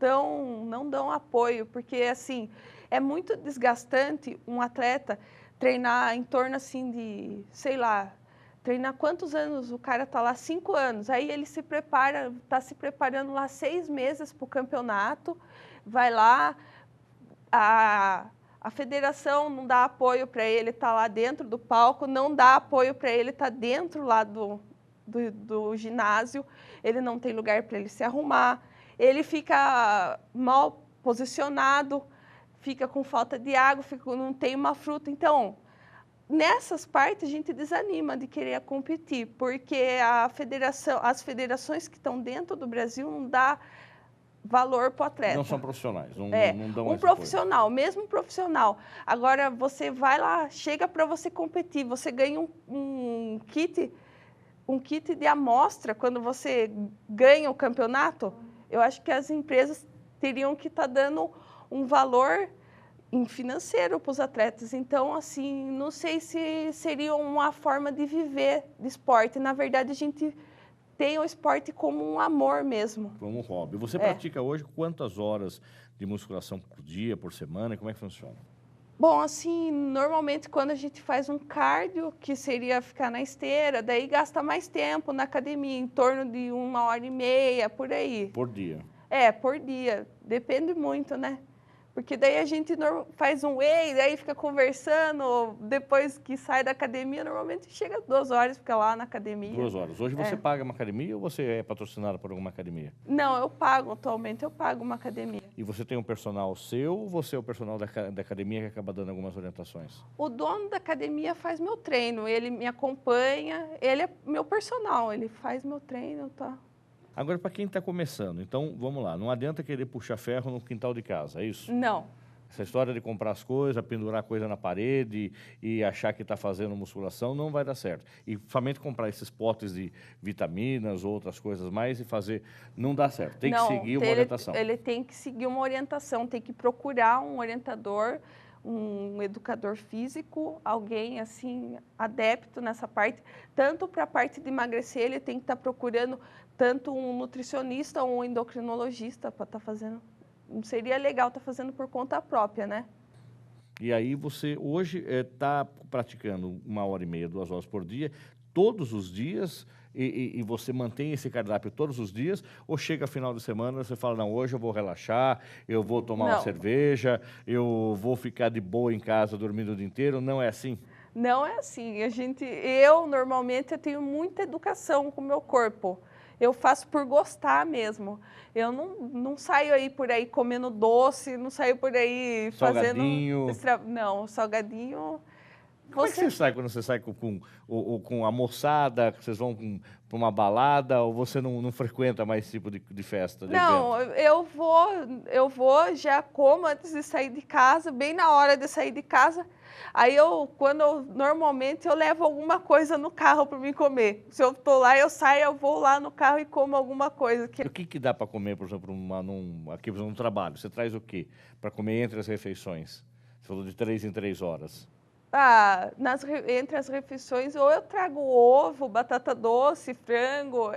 Speaker 6: dão apoio, porque assim, é muito desgastante um atleta treinar em torno assim de, sei lá, treinar quantos anos o cara tá lá? 5 anos. Aí ele se prepara, tá se preparando lá 6 meses para o campeonato, vai lá, a federação não dá apoio para ele estar lá dentro do palco, não dá apoio para ele estar dentro lá do ginásio, ele não tem lugar para ele se arrumar, ele fica mal posicionado, fica com falta de água, não tem uma fruta. Então, nessas partes a gente desanima de querer competir, porque as federações que estão dentro do Brasil não dá valor para o atleta.
Speaker 1: Não são profissionais, não dão
Speaker 6: Um
Speaker 1: esse
Speaker 6: profissional, mesmo profissional. Agora, você vai lá, chega para você competir, você ganha um kit de amostra quando você ganha o campeonato. Eu acho que as empresas teriam que estar dando um valor financeiro para os atletas. Então, assim, não sei se seria uma forma de viver de esporte. Na verdade, a gente tem o esporte como um amor mesmo.
Speaker 1: Como um hobby. Você pratica hoje quantas horas de musculação por dia, por semana? Como é que funciona?
Speaker 6: Bom, assim, normalmente quando a gente faz um cardio, que seria ficar na esteira, daí gasta mais tempo na academia, em torno de 1h30, por aí.
Speaker 1: Por dia?
Speaker 6: Por dia. Depende muito, né? Porque daí a gente faz um whey, daí fica conversando, depois que sai da academia, normalmente chega 2 horas, fica lá na academia.
Speaker 1: 2 horas. Hoje você paga uma academia ou você é patrocinado por alguma academia?
Speaker 6: Não, eu pago, atualmente eu pago uma academia.
Speaker 1: E você tem um personal seu ou você é o personal da academia que acaba dando algumas orientações?
Speaker 6: O dono da academia faz meu treino, ele me acompanha, ele é meu personal, ele faz meu treino, tá?
Speaker 1: Agora, para quem está começando, então, vamos lá, não adianta querer puxar ferro no quintal de casa, é isso?
Speaker 6: Não.
Speaker 1: Essa história de comprar as coisas, pendurar coisa na parede e achar que está fazendo musculação não vai dar certo. E somente comprar esses potes de vitaminas ou outras coisas mais e fazer, não dá certo. Tem que seguir uma orientação.
Speaker 6: Ele tem que seguir uma orientação, tem que procurar um orientador, um educador físico, alguém assim adepto nessa parte, tanto para a parte de emagrecer, ele tem que estar procurando tanto um nutricionista ou um endocrinologista para estar fazendo. Não seria legal estar fazendo por conta própria, né?
Speaker 1: E aí você hoje está praticando 1h30, 2 horas por dia, todos os dias, e você mantém esse cardápio todos os dias, ou chega final de semana você fala, não, hoje eu vou relaxar, eu vou tomar uma cerveja, eu vou ficar de boa em casa dormindo o dia inteiro, não é assim?
Speaker 6: Não é assim. Eu normalmente tenho muita educação com o meu corpo. Eu faço por gostar mesmo. Eu não saio aí por aí comendo doce, não saio por aí
Speaker 1: salgadinho.
Speaker 6: fazendo... Não, salgadinho...
Speaker 1: Como é que você sai quando você sai com a moçada, que vocês vão para uma balada, ou você não frequenta mais esse tipo de festa?
Speaker 6: Não, eu vou, já como antes de sair de casa, bem na hora de sair de casa. Aí normalmente eu levo alguma coisa no carro para mim comer. Se eu estou lá, eu saio, eu vou lá no carro e como alguma coisa.
Speaker 1: O que dá para comer, por exemplo, aqui no trabalho? Você traz o quê para comer entre as refeições? Você falou de 3 em 3 horas.
Speaker 6: Entre as refeições, ou eu trago ovo, batata doce, frango.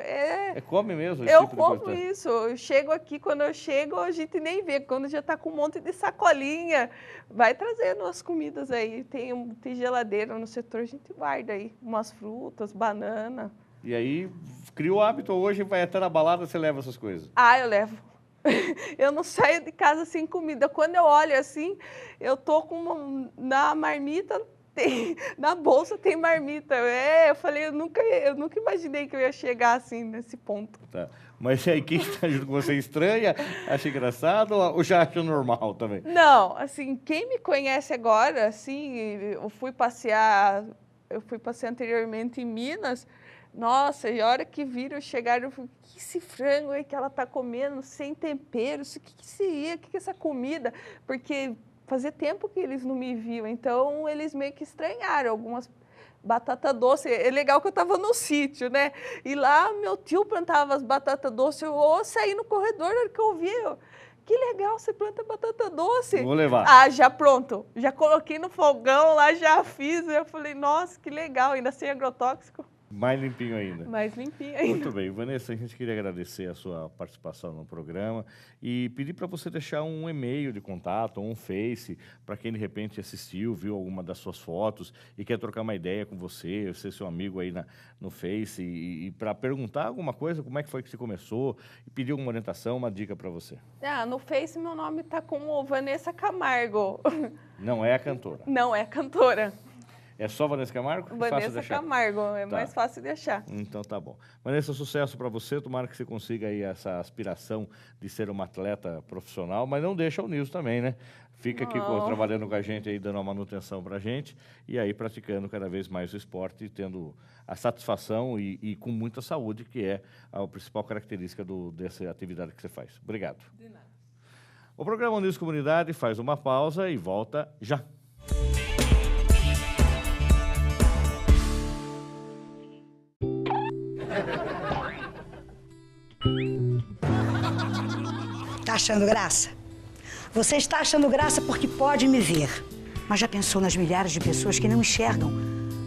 Speaker 1: Come mesmo?
Speaker 6: Eu como isso. Eu chego aqui, quando eu chego, a gente nem vê. Quando já está com um monte de sacolinha, vai trazendo as comidas aí. Tem geladeira no setor, a gente guarda aí umas frutas, banana.
Speaker 1: E aí, cria o hábito hoje, vai até na balada, você leva essas coisas?
Speaker 6: Eu levo. Eu não saio de casa sem comida. Quando eu olho assim, eu tô na marmita, na bolsa tem marmita. Eu falei, eu nunca imaginei que eu ia chegar assim nesse ponto.
Speaker 1: Tá. Mas aí quem está junto com você estranha, acha engraçado ou já acha normal também?
Speaker 6: Não, assim, quem me conhece agora, assim, eu fui passear anteriormente em Minas. Nossa, e a hora que viram, chegaram, eu falei, que esse frango aí que ela tá comendo, sem tempero, o que seria? O que é essa comida? Porque fazia tempo que eles não me viam, então eles meio que estranharam algumas batata doce. É legal que eu estava no sítio, né? E lá meu tio plantava as batatas doces, eu saí no corredor, na hora que eu vi, que legal, você planta batata doce.
Speaker 1: Vou levar.
Speaker 6: Ah, já pronto. Já coloquei no fogão lá, já fiz. Eu falei, nossa, que legal, ainda sem agrotóxico.
Speaker 1: Mais limpinho ainda.
Speaker 6: Mais limpinho ainda.
Speaker 1: Muito bem, Vanessa, a gente queria agradecer a sua participação no programa e pedir para você deixar um e-mail de contato ou um Face para quem de repente assistiu, viu alguma das suas fotos e quer trocar uma ideia com você, ser seu amigo aí no Face e para perguntar alguma coisa, como é que foi que você começou e pedir alguma orientação, uma dica para você.
Speaker 6: Ah, no Face meu nome tá como Vanessa Camargo.
Speaker 1: Não é a cantora.
Speaker 6: Não é cantora.
Speaker 1: É só Vanessa Camargo?
Speaker 6: Vanessa Camargo, é
Speaker 1: Tá.
Speaker 6: mais fácil de achar.
Speaker 1: Então tá bom. Vanessa, sucesso para você. Tomara que você consiga aí essa aspiração de ser uma atleta profissional, mas não deixa o Nilson também, né? Fica aqui trabalhando com a gente aí, dando uma manutenção pra gente e aí praticando cada vez mais o esporte e tendo a satisfação e com muita saúde, que é a principal característica dessa atividade que você faz. Obrigado.
Speaker 6: De nada.
Speaker 1: O programa Unidos Comunidade faz uma pausa e volta já.
Speaker 4: Tá achando graça? Você está achando graça porque pode me ver. Mas já pensou nas milhares de pessoas que não enxergam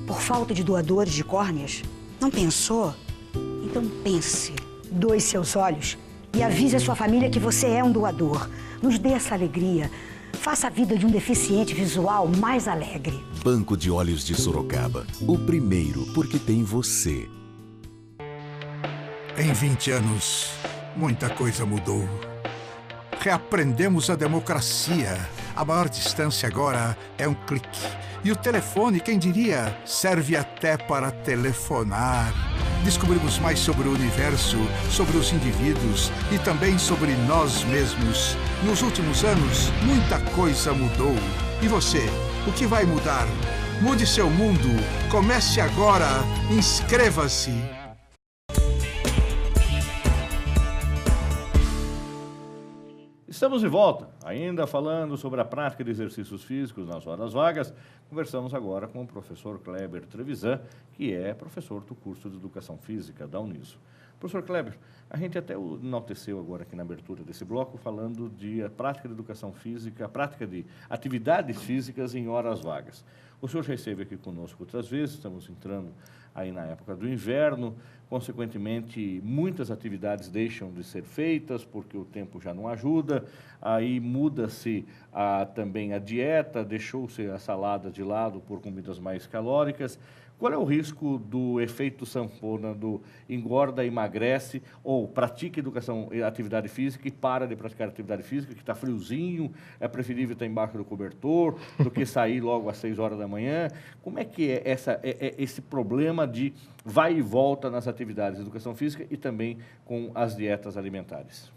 Speaker 4: por falta de doadores de córneas? Não pensou? Então pense. Doe seus olhos e avise a sua família que você é um doador. Nos dê essa alegria. Faça a vida de um deficiente visual mais alegre.
Speaker 5: Banco de Olhos de Sorocaba. O primeiro porque tem você.
Speaker 3: Em 20 anos, muita coisa mudou. Reaprendemos a democracia. A maior distância agora é um clique. E o telefone, quem diria, serve até para telefonar. Descobrimos mais sobre o universo, sobre os indivíduos e também sobre nós mesmos. Nos últimos anos, muita coisa mudou. E você, o que vai mudar? Mude seu mundo. Comece agora. Inscreva-se.
Speaker 1: Estamos de volta, ainda falando sobre a prática de exercícios físicos nas horas vagas. Conversamos agora com o professor Kleber Trevisan, que é professor do curso de Educação Física da Uniso. Professor Kleber, a gente até enalteceu agora aqui na abertura desse bloco, falando de a prática de educação física, a prática de atividades físicas em horas vagas. O senhor já esteve aqui conosco outras vezes, estamos entrando aí na época do inverno, consequentemente, muitas atividades deixam de ser feitas porque o tempo já não ajuda, aí muda-se também a dieta, deixou-se a salada de lado por comidas mais calóricas. Qual é o risco do efeito sanfona, do engorda, emagrece, ou pratica atividade física e para de praticar atividade física, que está friozinho, é preferível estar embaixo do cobertor do que sair logo às 6 horas da manhã? Como é que é esse problema de vai e volta nas atividades de educação física e também com as dietas alimentares?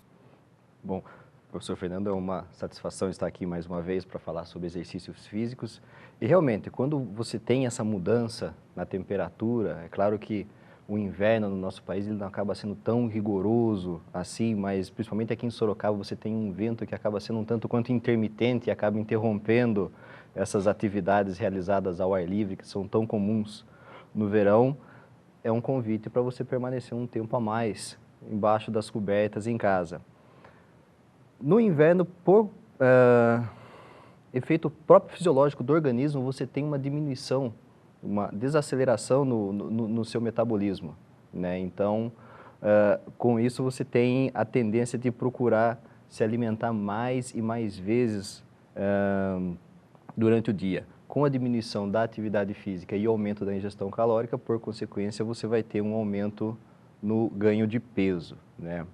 Speaker 7: Bom, professor Fernando, é uma satisfação estar aqui mais uma vez para falar sobre exercícios físicos. E realmente, quando você tem essa mudança na temperatura, é claro que o inverno no nosso país ele não acaba sendo tão rigoroso assim, mas principalmente aqui em Sorocaba você tem um vento que acaba sendo um tanto quanto intermitente e acaba interrompendo essas atividades realizadas ao ar livre, que são tão comuns no verão. É um convite para você permanecer um tempo a mais embaixo das cobertas em casa. No inverno, por efeito próprio fisiológico do organismo, você tem uma diminuição, uma desaceleração no seu metabolismo, né? Então, com isso você tem a tendência de procurar se alimentar mais e mais vezes durante o dia. Com a diminuição da atividade física e o aumento da ingestão calórica, por consequência, você vai ter um aumento no ganho de peso, né?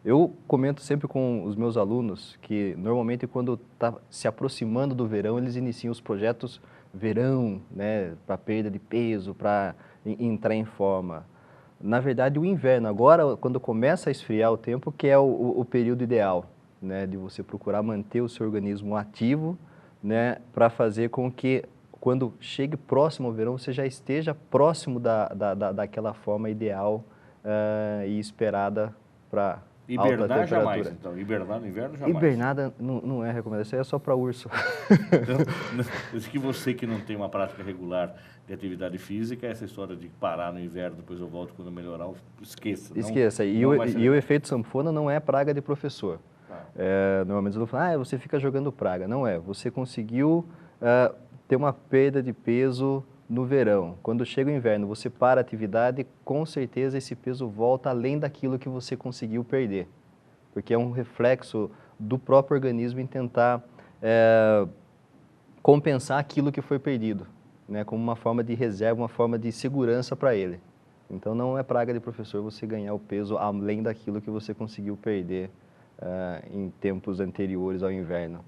Speaker 7: Eu comento sempre com os meus alunos que, normalmente, quando está se aproximando do verão, eles iniciam os projetos verão, né, para perda de peso, para entrar em forma. Na verdade, o inverno, agora, quando começa a esfriar o tempo, que é o período ideal, né, de você procurar manter o seu organismo ativo, né, para fazer com que, quando chegue próximo ao verão, você já esteja próximo daquela forma ideal e esperada para alta
Speaker 1: Hibernar
Speaker 7: temperatura.
Speaker 1: jamais, então. Hibernar no inverno jamais.
Speaker 7: Hibernar não é recomendação, isso aí é só para urso.
Speaker 1: Então, que você que não tem uma prática regular de atividade física, essa história de parar no inverno, depois eu volto quando melhorar, esqueça.
Speaker 7: Esqueça. E o efeito sanfona não é praga de professor. Normalmente eles falam, você fica jogando praga. Não é. Você conseguiu ter uma perda de peso no verão. Quando chega o inverno, você para a atividade, com certeza esse peso volta além daquilo que você conseguiu perder. Porque é um reflexo do próprio organismo em tentar compensar aquilo que foi perdido, né, como uma forma de reserva, uma forma de segurança para ele. Então não é praga de professor você ganhar o peso além daquilo que você conseguiu perder em tempos anteriores ao inverno.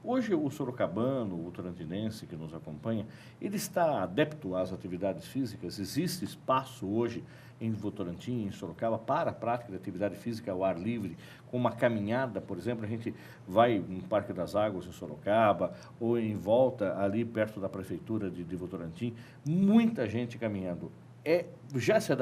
Speaker 1: Hoje o sorocabano, o votorantinense que nos acompanha, ele está adepto às atividades físicas? Existe espaço hoje em Votorantim, em Sorocaba, para a prática de atividade física ao ar livre, com uma caminhada, por exemplo, a gente vai no Parque das Águas em Sorocaba, ou em volta ali perto da prefeitura de Votorantim, muita gente caminhando. Já se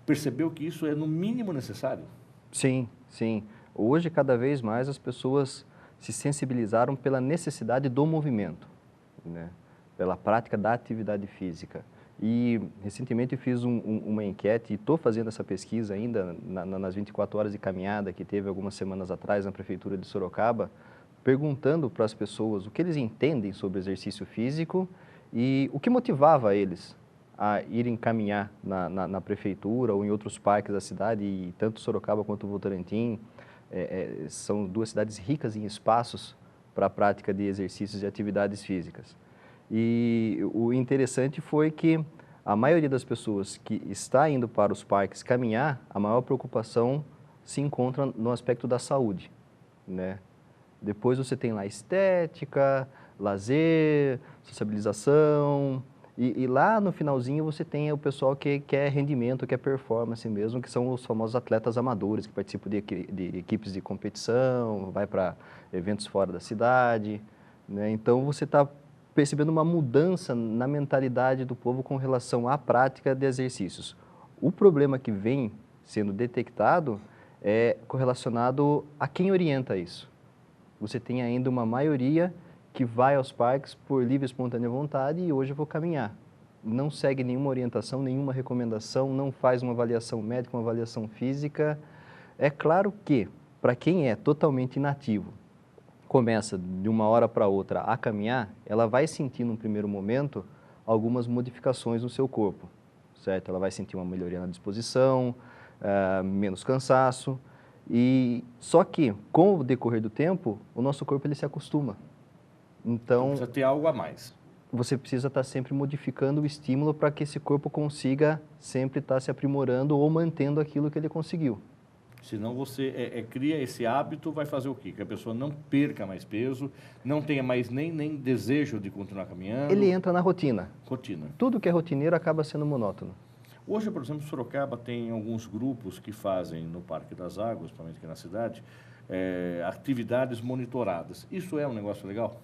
Speaker 1: percebeu que isso é no mínimo necessário?
Speaker 7: Sim, sim. Hoje, cada vez mais, as pessoas se sensibilizaram pela necessidade do movimento, né? Pela prática da atividade física. E, recentemente, eu fiz uma enquete, e estou fazendo essa pesquisa ainda nas 24 horas de caminhada que teve algumas semanas atrás na Prefeitura de Sorocaba, perguntando para as pessoas o que eles entendem sobre exercício físico e o que motivava eles a irem caminhar na Prefeitura ou em outros parques da cidade, e tanto Sorocaba quanto Votorantim, são duas cidades ricas em espaços para a prática de exercícios e atividades físicas. E o interessante foi que a maioria das pessoas que está indo para os parques caminhar, a maior preocupação se encontra no aspecto da saúde, né? Depois você tem lá estética, lazer, sociabilização, e lá no finalzinho você tem o pessoal que quer rendimento, que é performance mesmo, que são os famosos atletas amadores, que participam de equipes de competição, vai para eventos fora da cidade, né? Então você está percebendo uma mudança na mentalidade do povo com relação à prática de exercícios. O problema que vem sendo detectado é correlacionado a quem orienta isso. Você tem ainda uma maioria que vai aos parques por livre e espontânea vontade e hoje eu vou caminhar. Não segue nenhuma orientação, nenhuma recomendação, não faz uma avaliação médica, uma avaliação física. É claro que, para quem é totalmente inativo, começa de uma hora para outra a caminhar, ela vai sentir num primeiro momento algumas modificações no seu corpo, certo? Ela vai sentir uma melhoria na disposição, menos cansaço, e só que com o decorrer do tempo, o nosso corpo ele se acostuma. Então,
Speaker 1: precisa ter algo a mais.
Speaker 7: Você precisa estar sempre modificando o estímulo para que esse corpo consiga sempre estar se aprimorando ou mantendo aquilo que ele conseguiu.
Speaker 1: Senão você cria esse hábito, vai fazer o quê? Que a pessoa não perca mais peso, não tenha mais nem desejo de continuar caminhando.
Speaker 7: Ele entra na rotina.
Speaker 1: Rotina.
Speaker 7: Tudo que é rotineiro acaba sendo monótono.
Speaker 1: Hoje, por exemplo, Sorocaba tem alguns grupos que fazem no Parque das Águas, principalmente aqui na cidade, atividades monitoradas. Isso é um negócio legal?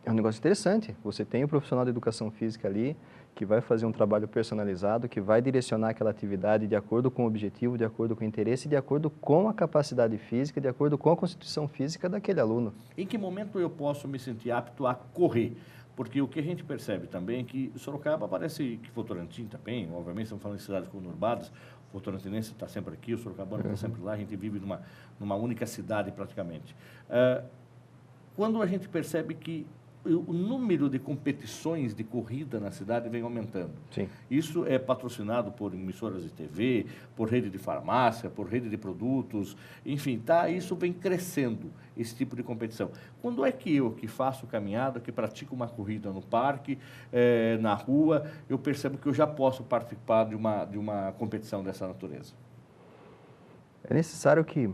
Speaker 7: É um negócio interessante. Você tem o profissional de educação física ali, que vai fazer um trabalho personalizado, que vai direcionar aquela atividade de acordo com o objetivo, de acordo com o interesse, de acordo com a capacidade física, de acordo com a constituição física daquele aluno.
Speaker 1: Em que momento eu posso me sentir apto a correr? Porque o que a gente percebe também é que Sorocaba parece que Votorantim também, obviamente estamos falando de cidades conurbadas, o votorantinense está sempre aqui, o sorocabano está sempre lá, a gente vive numa única cidade praticamente. Quando a gente percebe que o número de competições de corrida na cidade vem aumentando.
Speaker 7: Sim.
Speaker 1: Isso é patrocinado por emissoras de TV, por rede de farmácia, por rede de produtos, enfim, isso vem crescendo, esse tipo de competição. Quando é que eu, que faço caminhada, que pratico uma corrida no parque, na rua, eu percebo que eu já posso participar de uma competição dessa natureza?
Speaker 7: É necessário que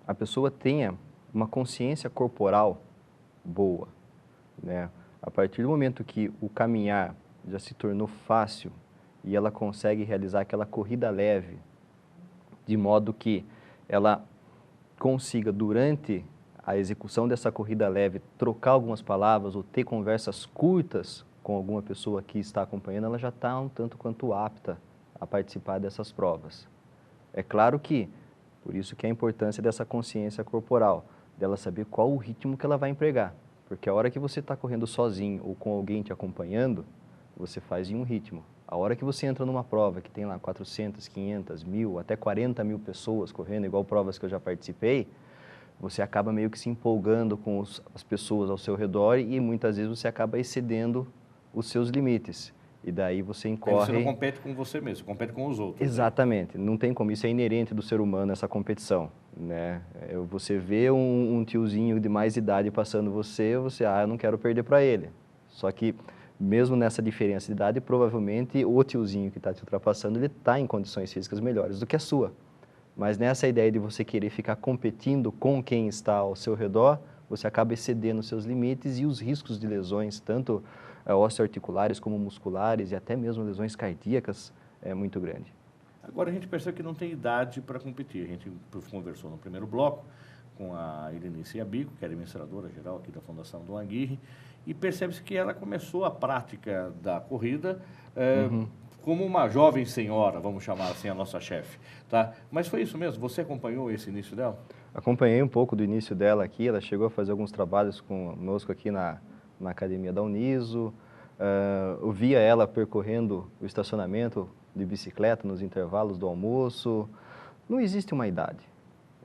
Speaker 7: a pessoa tenha uma consciência corporal boa, né? A partir do momento que o caminhar já se tornou fácil e ela consegue realizar aquela corrida leve, de modo que ela consiga, durante a execução dessa corrida leve, trocar algumas palavras ou ter conversas curtas com alguma pessoa que está acompanhando, ela já está um tanto quanto apta a participar dessas provas. É claro que, por isso que é a importância dessa consciência corporal, dela saber qual o ritmo que ela vai empregar. Porque a hora que você está correndo sozinho ou com alguém te acompanhando, você faz em um ritmo. A hora que você entra numa prova que tem lá 400, 500, 1000, até 40 mil pessoas correndo, igual provas que eu já participei, você acaba meio que se empolgando com as pessoas ao seu redor e muitas vezes você acaba excedendo os seus limites. E daí você incorre...
Speaker 1: Você não compete com você mesmo, você compete com os outros.
Speaker 7: Exatamente, né? Não tem como, isso é inerente do ser humano, essa competição, né? Você vê um tiozinho de mais idade passando você, eu não quero perder para ele. Só que, mesmo nessa diferença de idade, provavelmente o tiozinho que está te ultrapassando, ele está em condições físicas melhores do que a sua. Mas nessa ideia de você querer ficar competindo com quem está ao seu redor, você acaba excedendo os seus limites e os riscos de lesões, tanto osteoarticulares como musculares e até mesmo lesões cardíacas, é muito grande.
Speaker 1: Agora a gente percebe que não tem idade para competir. A gente conversou no primeiro bloco com a Irenice Iabico, que é administradora geral aqui da Fundação Dom Aguirre, e percebe-se que ela começou a prática da corrida como uma jovem senhora, vamos chamar assim, a nossa chefe, tá? Mas foi isso mesmo? Você acompanhou esse início dela?
Speaker 7: Acompanhei um pouco do início dela aqui, ela chegou a fazer alguns trabalhos conosco aqui na academia da Uniso, eu via ela percorrendo o estacionamento de bicicleta nos intervalos do almoço. Não existe uma idade,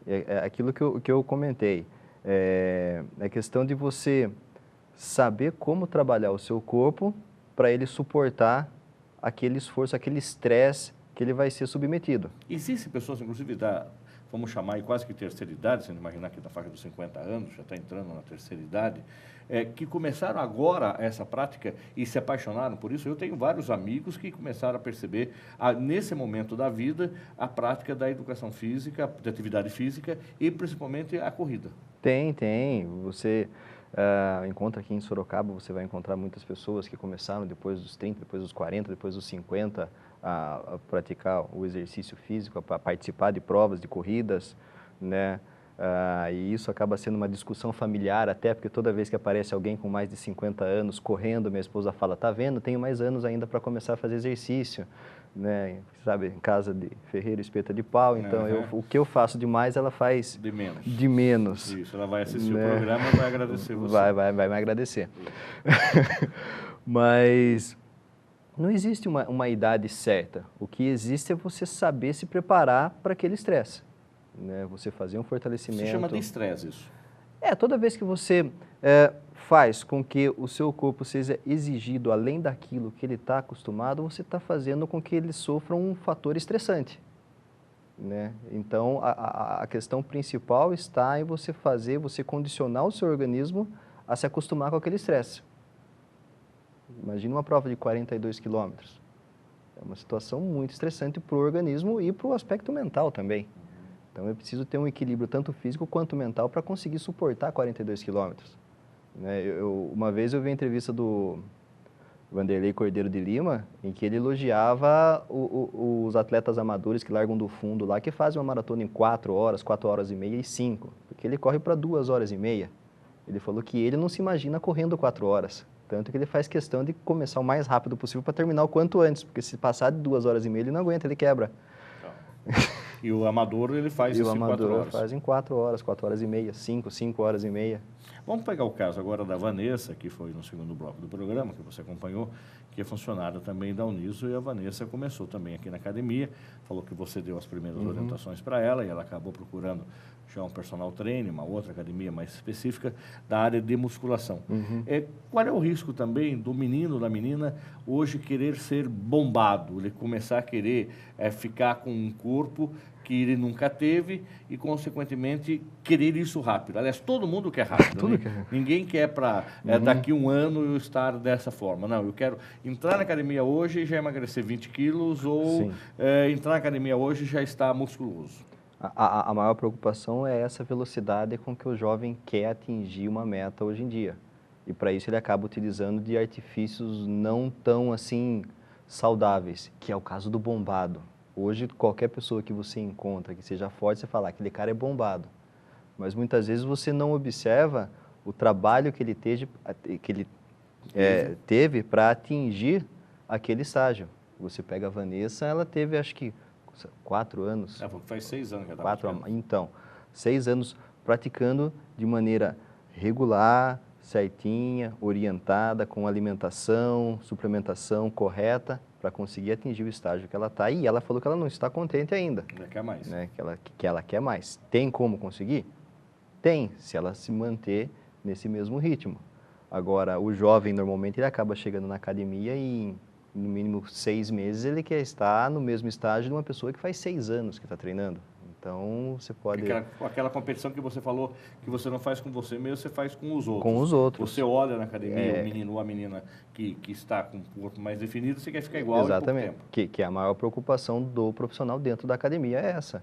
Speaker 7: é aquilo que eu comentei, é questão de você saber como trabalhar o seu corpo para ele suportar aquele esforço, aquele estresse que ele vai ser submetido.
Speaker 1: Existem pessoas, inclusive, vamos chamar aí quase que terceira idade, se não imaginar que na faixa dos 50 anos, já está entrando na terceira idade, que começaram agora essa prática e se apaixonaram por isso. Eu tenho vários amigos que começaram a perceber, nesse momento da vida, a prática da educação física, da atividade física e principalmente a corrida.
Speaker 7: Tem. Você encontra aqui em Sorocaba, você vai encontrar muitas pessoas que começaram depois dos 30, depois dos 40, depois dos 50 a praticar o exercício físico, a participar de provas, de corridas, né? E isso acaba sendo uma discussão familiar até, porque toda vez que aparece alguém com mais de 50 anos correndo, minha esposa fala, tá vendo, tenho mais anos ainda para começar a fazer exercício, né? Sabe, em casa de ferreiro, espeta de pau, então o que eu faço de mais, ela faz de menos.
Speaker 1: Isso, ela vai assistir o programa e vai agradecer você.
Speaker 7: Vai me agradecer. Mas não existe uma idade certa. O que existe é você saber se preparar para aquele estresse, né? Você fazer um fortalecimento.
Speaker 1: Se chama de estresse isso.
Speaker 7: Toda vez que você faz com que o seu corpo seja exigido além daquilo que ele está acostumado, você está fazendo com que ele sofra um fator estressante, né? Então, a questão principal está em você condicionar o seu organismo a se acostumar com aquele estresse. Imagina uma prova de 42 quilômetros. É uma situação muito estressante para o organismo e para o aspecto mental também. Então, é preciso ter um equilíbrio tanto físico quanto mental para conseguir suportar 42 quilômetros. Uma vez eu vi a entrevista do Vanderlei Cordeiro de Lima, em que ele elogiava os atletas amadores que largam do fundo lá, que fazem uma maratona em 4 horas e meia e 5, porque ele corre para 2 horas e meia. Ele falou que ele não se imagina correndo 4 horas, tanto que ele faz questão de começar o mais rápido possível para terminar o quanto antes, porque se passar de 2 horas e meia ele não aguenta, ele quebra.
Speaker 1: E o amador, ele faz isso em 4 horas.
Speaker 7: E o amador faz em 4 horas e meia, 5 horas e meia.
Speaker 1: Vamos pegar o caso agora da Vanessa, que foi no segundo bloco do programa, que você acompanhou, que é funcionária também da Uniso, e a Vanessa começou também aqui na academia, falou que você deu as primeiras orientações para ela, e ela acabou procurando já um personal trainer, uma outra academia mais específica da área de musculação. Qual é o risco também do menino, da menina, hoje querer ser bombado, ele começar a querer ficar com um corpo que ele nunca teve e, consequentemente, querer isso rápido? Aliás, todo mundo quer rápido. Ninguém quer para daqui um ano eu estar dessa forma. Não, eu quero entrar na academia hoje e já emagrecer 20 quilos ou entrar na academia hoje e já estar musculoso.
Speaker 7: A maior preocupação é essa velocidade com que o jovem quer atingir uma meta hoje em dia. E, para isso, ele acaba utilizando de artifícios não tão, assim, saudáveis, que é o caso do bombado. Hoje, qualquer pessoa que você encontra que seja forte, você fala, aquele cara é bombado. mas muitas vezes você não observa o trabalho que ele teve para atingir aquele estágio. Você pega a Vanessa, ela teve acho que 4 anos.
Speaker 1: Porque faz 6 anos que ela
Speaker 7: 4, então, 6 anos praticando de maneira regular, certinha, orientada, com alimentação, suplementação correta, para conseguir atingir o estágio que ela está. E ela falou que ela não está contente ainda.
Speaker 1: Ela quer mais.
Speaker 7: Né? Que ela quer mais. Tem como conseguir? Tem, se ela se manter nesse mesmo ritmo. Agora, o jovem, normalmente, ele acaba chegando na academia e, no mínimo 6 meses, ele quer estar no mesmo estágio de uma pessoa que faz 6 anos que está treinando. Então, você pode...
Speaker 1: Aquela competição que você falou, que você não faz com você mesmo, você faz com os outros.
Speaker 7: Com os outros.
Speaker 1: Você olha na academia o menino ou a menina que está com o corpo mais definido, você quer ficar igual.
Speaker 7: Exatamente. Que a maior preocupação do profissional dentro da academia é essa.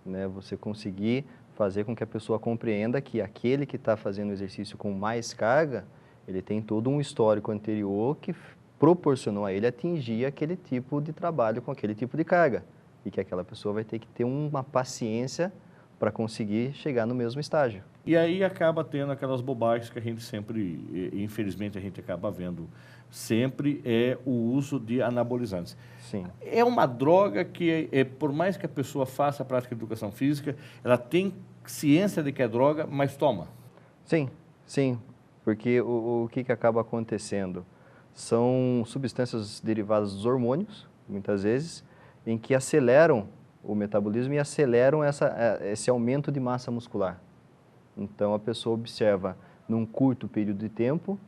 Speaker 7: Né? Você conseguir fazer com que a pessoa compreenda que aquele que está fazendo o exercício com mais carga, ele tem todo um histórico anterior que proporcionou a ele atingir aquele tipo de trabalho com aquele tipo de carga. E que aquela pessoa vai ter que ter uma paciência para conseguir chegar no mesmo estágio.
Speaker 1: E aí acaba tendo aquelas bobagens que a gente sempre, infelizmente, a gente acaba vendo sempre, é o uso de anabolizantes.
Speaker 7: Sim.
Speaker 1: É uma droga que, por mais que a pessoa faça a prática de educação física, ela tem ciência de que é droga, mas toma.
Speaker 7: Sim, sim. Porque o que acaba acontecendo? São substâncias derivadas dos hormônios, muitas vezes, em que aceleram o metabolismo e aceleram esse aumento de massa muscular. Então, a pessoa observa, num curto período de tempo,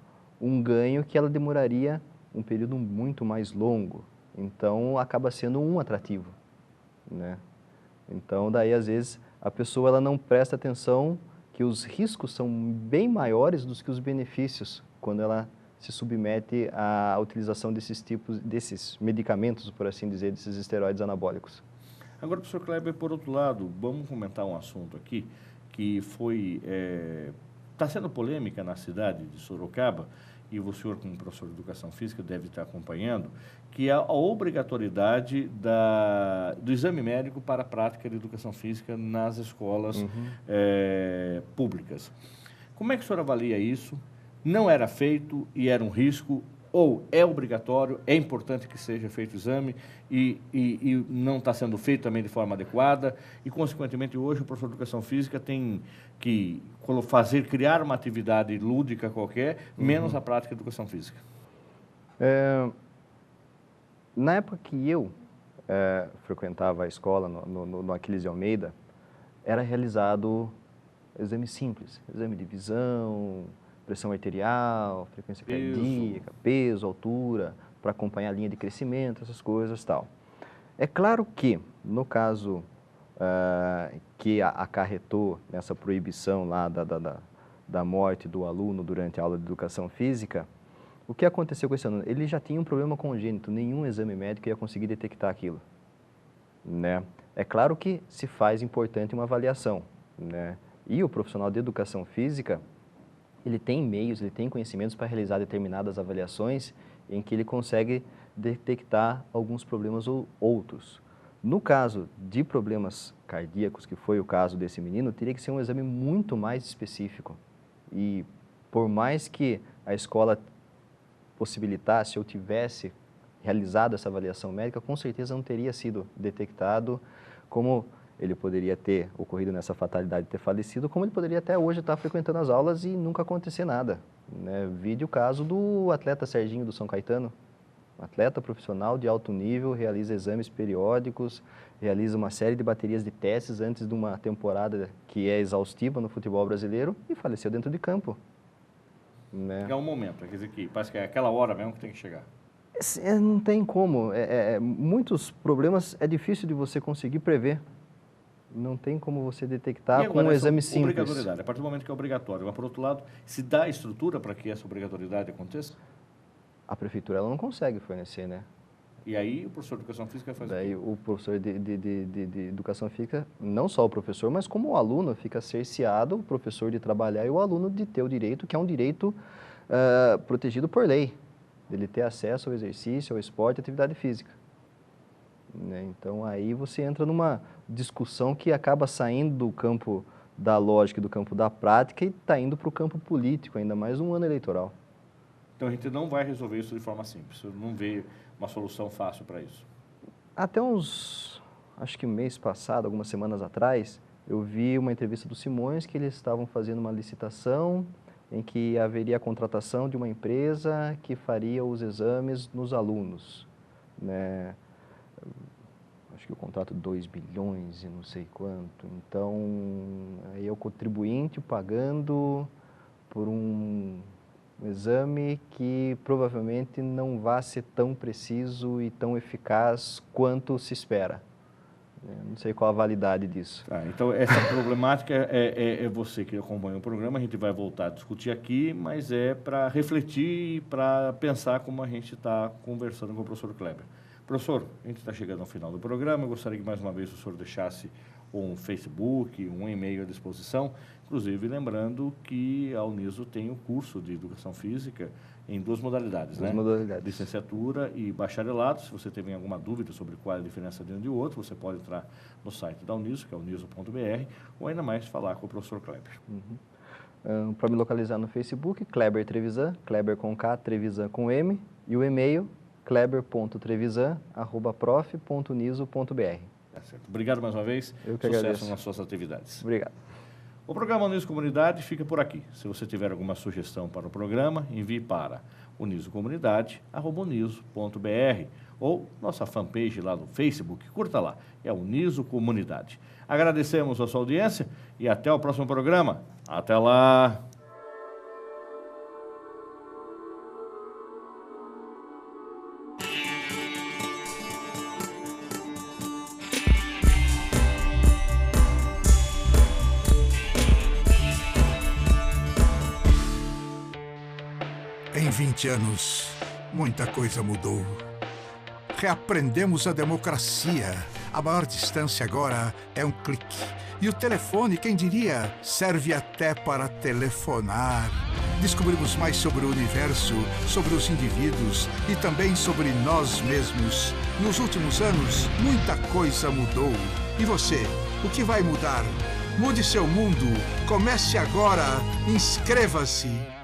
Speaker 7: um ganho que ela demoraria um período muito mais longo. Então, acaba sendo um atrativo, né? Então, daí, às vezes, a pessoa ela não presta atenção que os riscos são bem maiores do que os benefícios quando ela se submete à utilização desses medicamentos, por assim dizer, desses esteroides anabólicos.
Speaker 1: Agora, professor Kleber, por outro lado, vamos comentar um assunto aqui que está sendo polêmica na cidade de Sorocaba, e o senhor, como professor de Educação Física, deve estar acompanhando, que é a obrigatoriedade do exame médico para a prática de Educação Física nas escolas públicas. Como é que o senhor avalia isso? Não era feito e era um risco, ou é obrigatório, é importante que seja feito o exame e não está sendo feito também de forma adequada, e, consequentemente, hoje o professor de Educação Física tem que criar uma atividade lúdica qualquer, menos a prática de Educação Física.
Speaker 7: Na época que eu frequentava a escola, no Aquiles de Almeida, era realizado exame simples, exame de visão, pressão arterial, frequência cardíaca, peso, altura, para acompanhar a linha de crescimento, essas coisas e tal. É claro que, no caso que acarretou nessa proibição lá da morte do aluno durante a aula de Educação Física, o que aconteceu com esse aluno? Ele já tinha um problema congênito, nenhum exame médico ia conseguir detectar aquilo, né? É claro que se faz importante uma avaliação, né? E o profissional de Educação Física, ele tem meios, ele tem conhecimentos para realizar determinadas avaliações em que ele consegue detectar alguns problemas ou outros. No caso de problemas cardíacos, que foi o caso desse menino, teria que ser um exame muito mais específico. E por mais que a escola possibilitasse ou tivesse realizado essa avaliação médica, com certeza não teria sido detectado como ele poderia ter ocorrido nessa fatalidade de ter falecido, como ele poderia até hoje estar frequentando as aulas e nunca acontecer nada, né? Vide o caso do atleta Serginho do São Caetano, um atleta profissional de alto nível, realiza exames periódicos, realiza uma série de baterias de testes antes de uma temporada que é exaustiva no futebol brasileiro e faleceu dentro de campo, né?
Speaker 1: É um momento, quer dizer que parece que é aquela hora mesmo que tem que chegar.
Speaker 7: Não tem como, muitos problemas é difícil de você conseguir prever. Não tem como você detectar
Speaker 1: agora,
Speaker 7: com um exame simples.
Speaker 1: Obrigatoriedade, a partir do momento que é obrigatório. Mas, por outro lado, se dá estrutura para que essa obrigatoriedade aconteça?
Speaker 7: A prefeitura ela não consegue fornecer, né?
Speaker 1: E aí o professor de Educação Física faz
Speaker 7: Daí
Speaker 1: o quê?
Speaker 7: o professor de Educação Física, não só o professor, mas como o aluno, fica cerceado, o professor de trabalhar e o aluno de ter o direito, que é um direito protegido por lei, dele ter acesso ao exercício, ao esporte e à atividade física. Né? Então, aí você entra numa discussão que acaba saindo do campo da lógica do campo da prática e está indo para o campo político, ainda mais um ano eleitoral.
Speaker 1: Então a gente não vai resolver isso de forma simples, eu não vejo uma solução fácil para isso.
Speaker 7: Até acho que mês passado, algumas semanas atrás, eu vi uma entrevista do Simões que eles estavam fazendo uma licitação em que haveria a contratação de uma empresa que faria os exames nos alunos, né? Acho que o contrato 2 bilhões e não sei quanto. Então, aí é o contribuinte pagando por um exame que provavelmente não vai ser tão preciso e tão eficaz quanto se espera. Não sei qual a validade disso.
Speaker 1: Tá, então, essa problemática é você que acompanha o programa, a gente vai voltar a discutir aqui, mas é para refletir e para pensar como a gente está conversando com o professor Kleber. Professor, a gente está chegando ao final do programa, eu gostaria que mais uma vez o senhor deixasse um Facebook, um e-mail à disposição, inclusive lembrando que a Uniso tem o curso de Educação Física em 2 modalidades, né?
Speaker 7: Modalidades.
Speaker 1: Licenciatura e bacharelado. Se você tiver alguma dúvida sobre qual é a diferença de um e de outro, você pode entrar no site da Uniso, que é uniso.br, ou ainda mais falar com o professor Kleber.
Speaker 7: Para me localizar no Facebook, Kleber Trevisan, Kleber com K, Trevisan com M, e o e-mail kleber.trevisan@prof.uniso.br.
Speaker 1: Tá certo. Obrigado mais uma vez.
Speaker 7: Eu que
Speaker 1: Sucesso
Speaker 7: agradeço.
Speaker 1: nas suas atividades.
Speaker 7: Obrigado.
Speaker 1: O programa Uniso Comunidade fica por aqui. Se você tiver alguma sugestão para o programa, envie para unisocomunidade@uniso.br ou nossa fanpage lá no Facebook. Curta lá, é Uniso Comunidade. Agradecemos a sua audiência e até o próximo programa. Até lá!
Speaker 3: Em 20 anos, muita coisa mudou. Reaprendemos a democracia. A maior distância agora é um clique. E o telefone, quem diria, serve até para telefonar. Descobrimos mais sobre o universo, sobre os indivíduos e também sobre nós mesmos. Nos últimos anos, muita coisa mudou. E você, o que vai mudar? Mude seu mundo. Comece agora. Inscreva-se.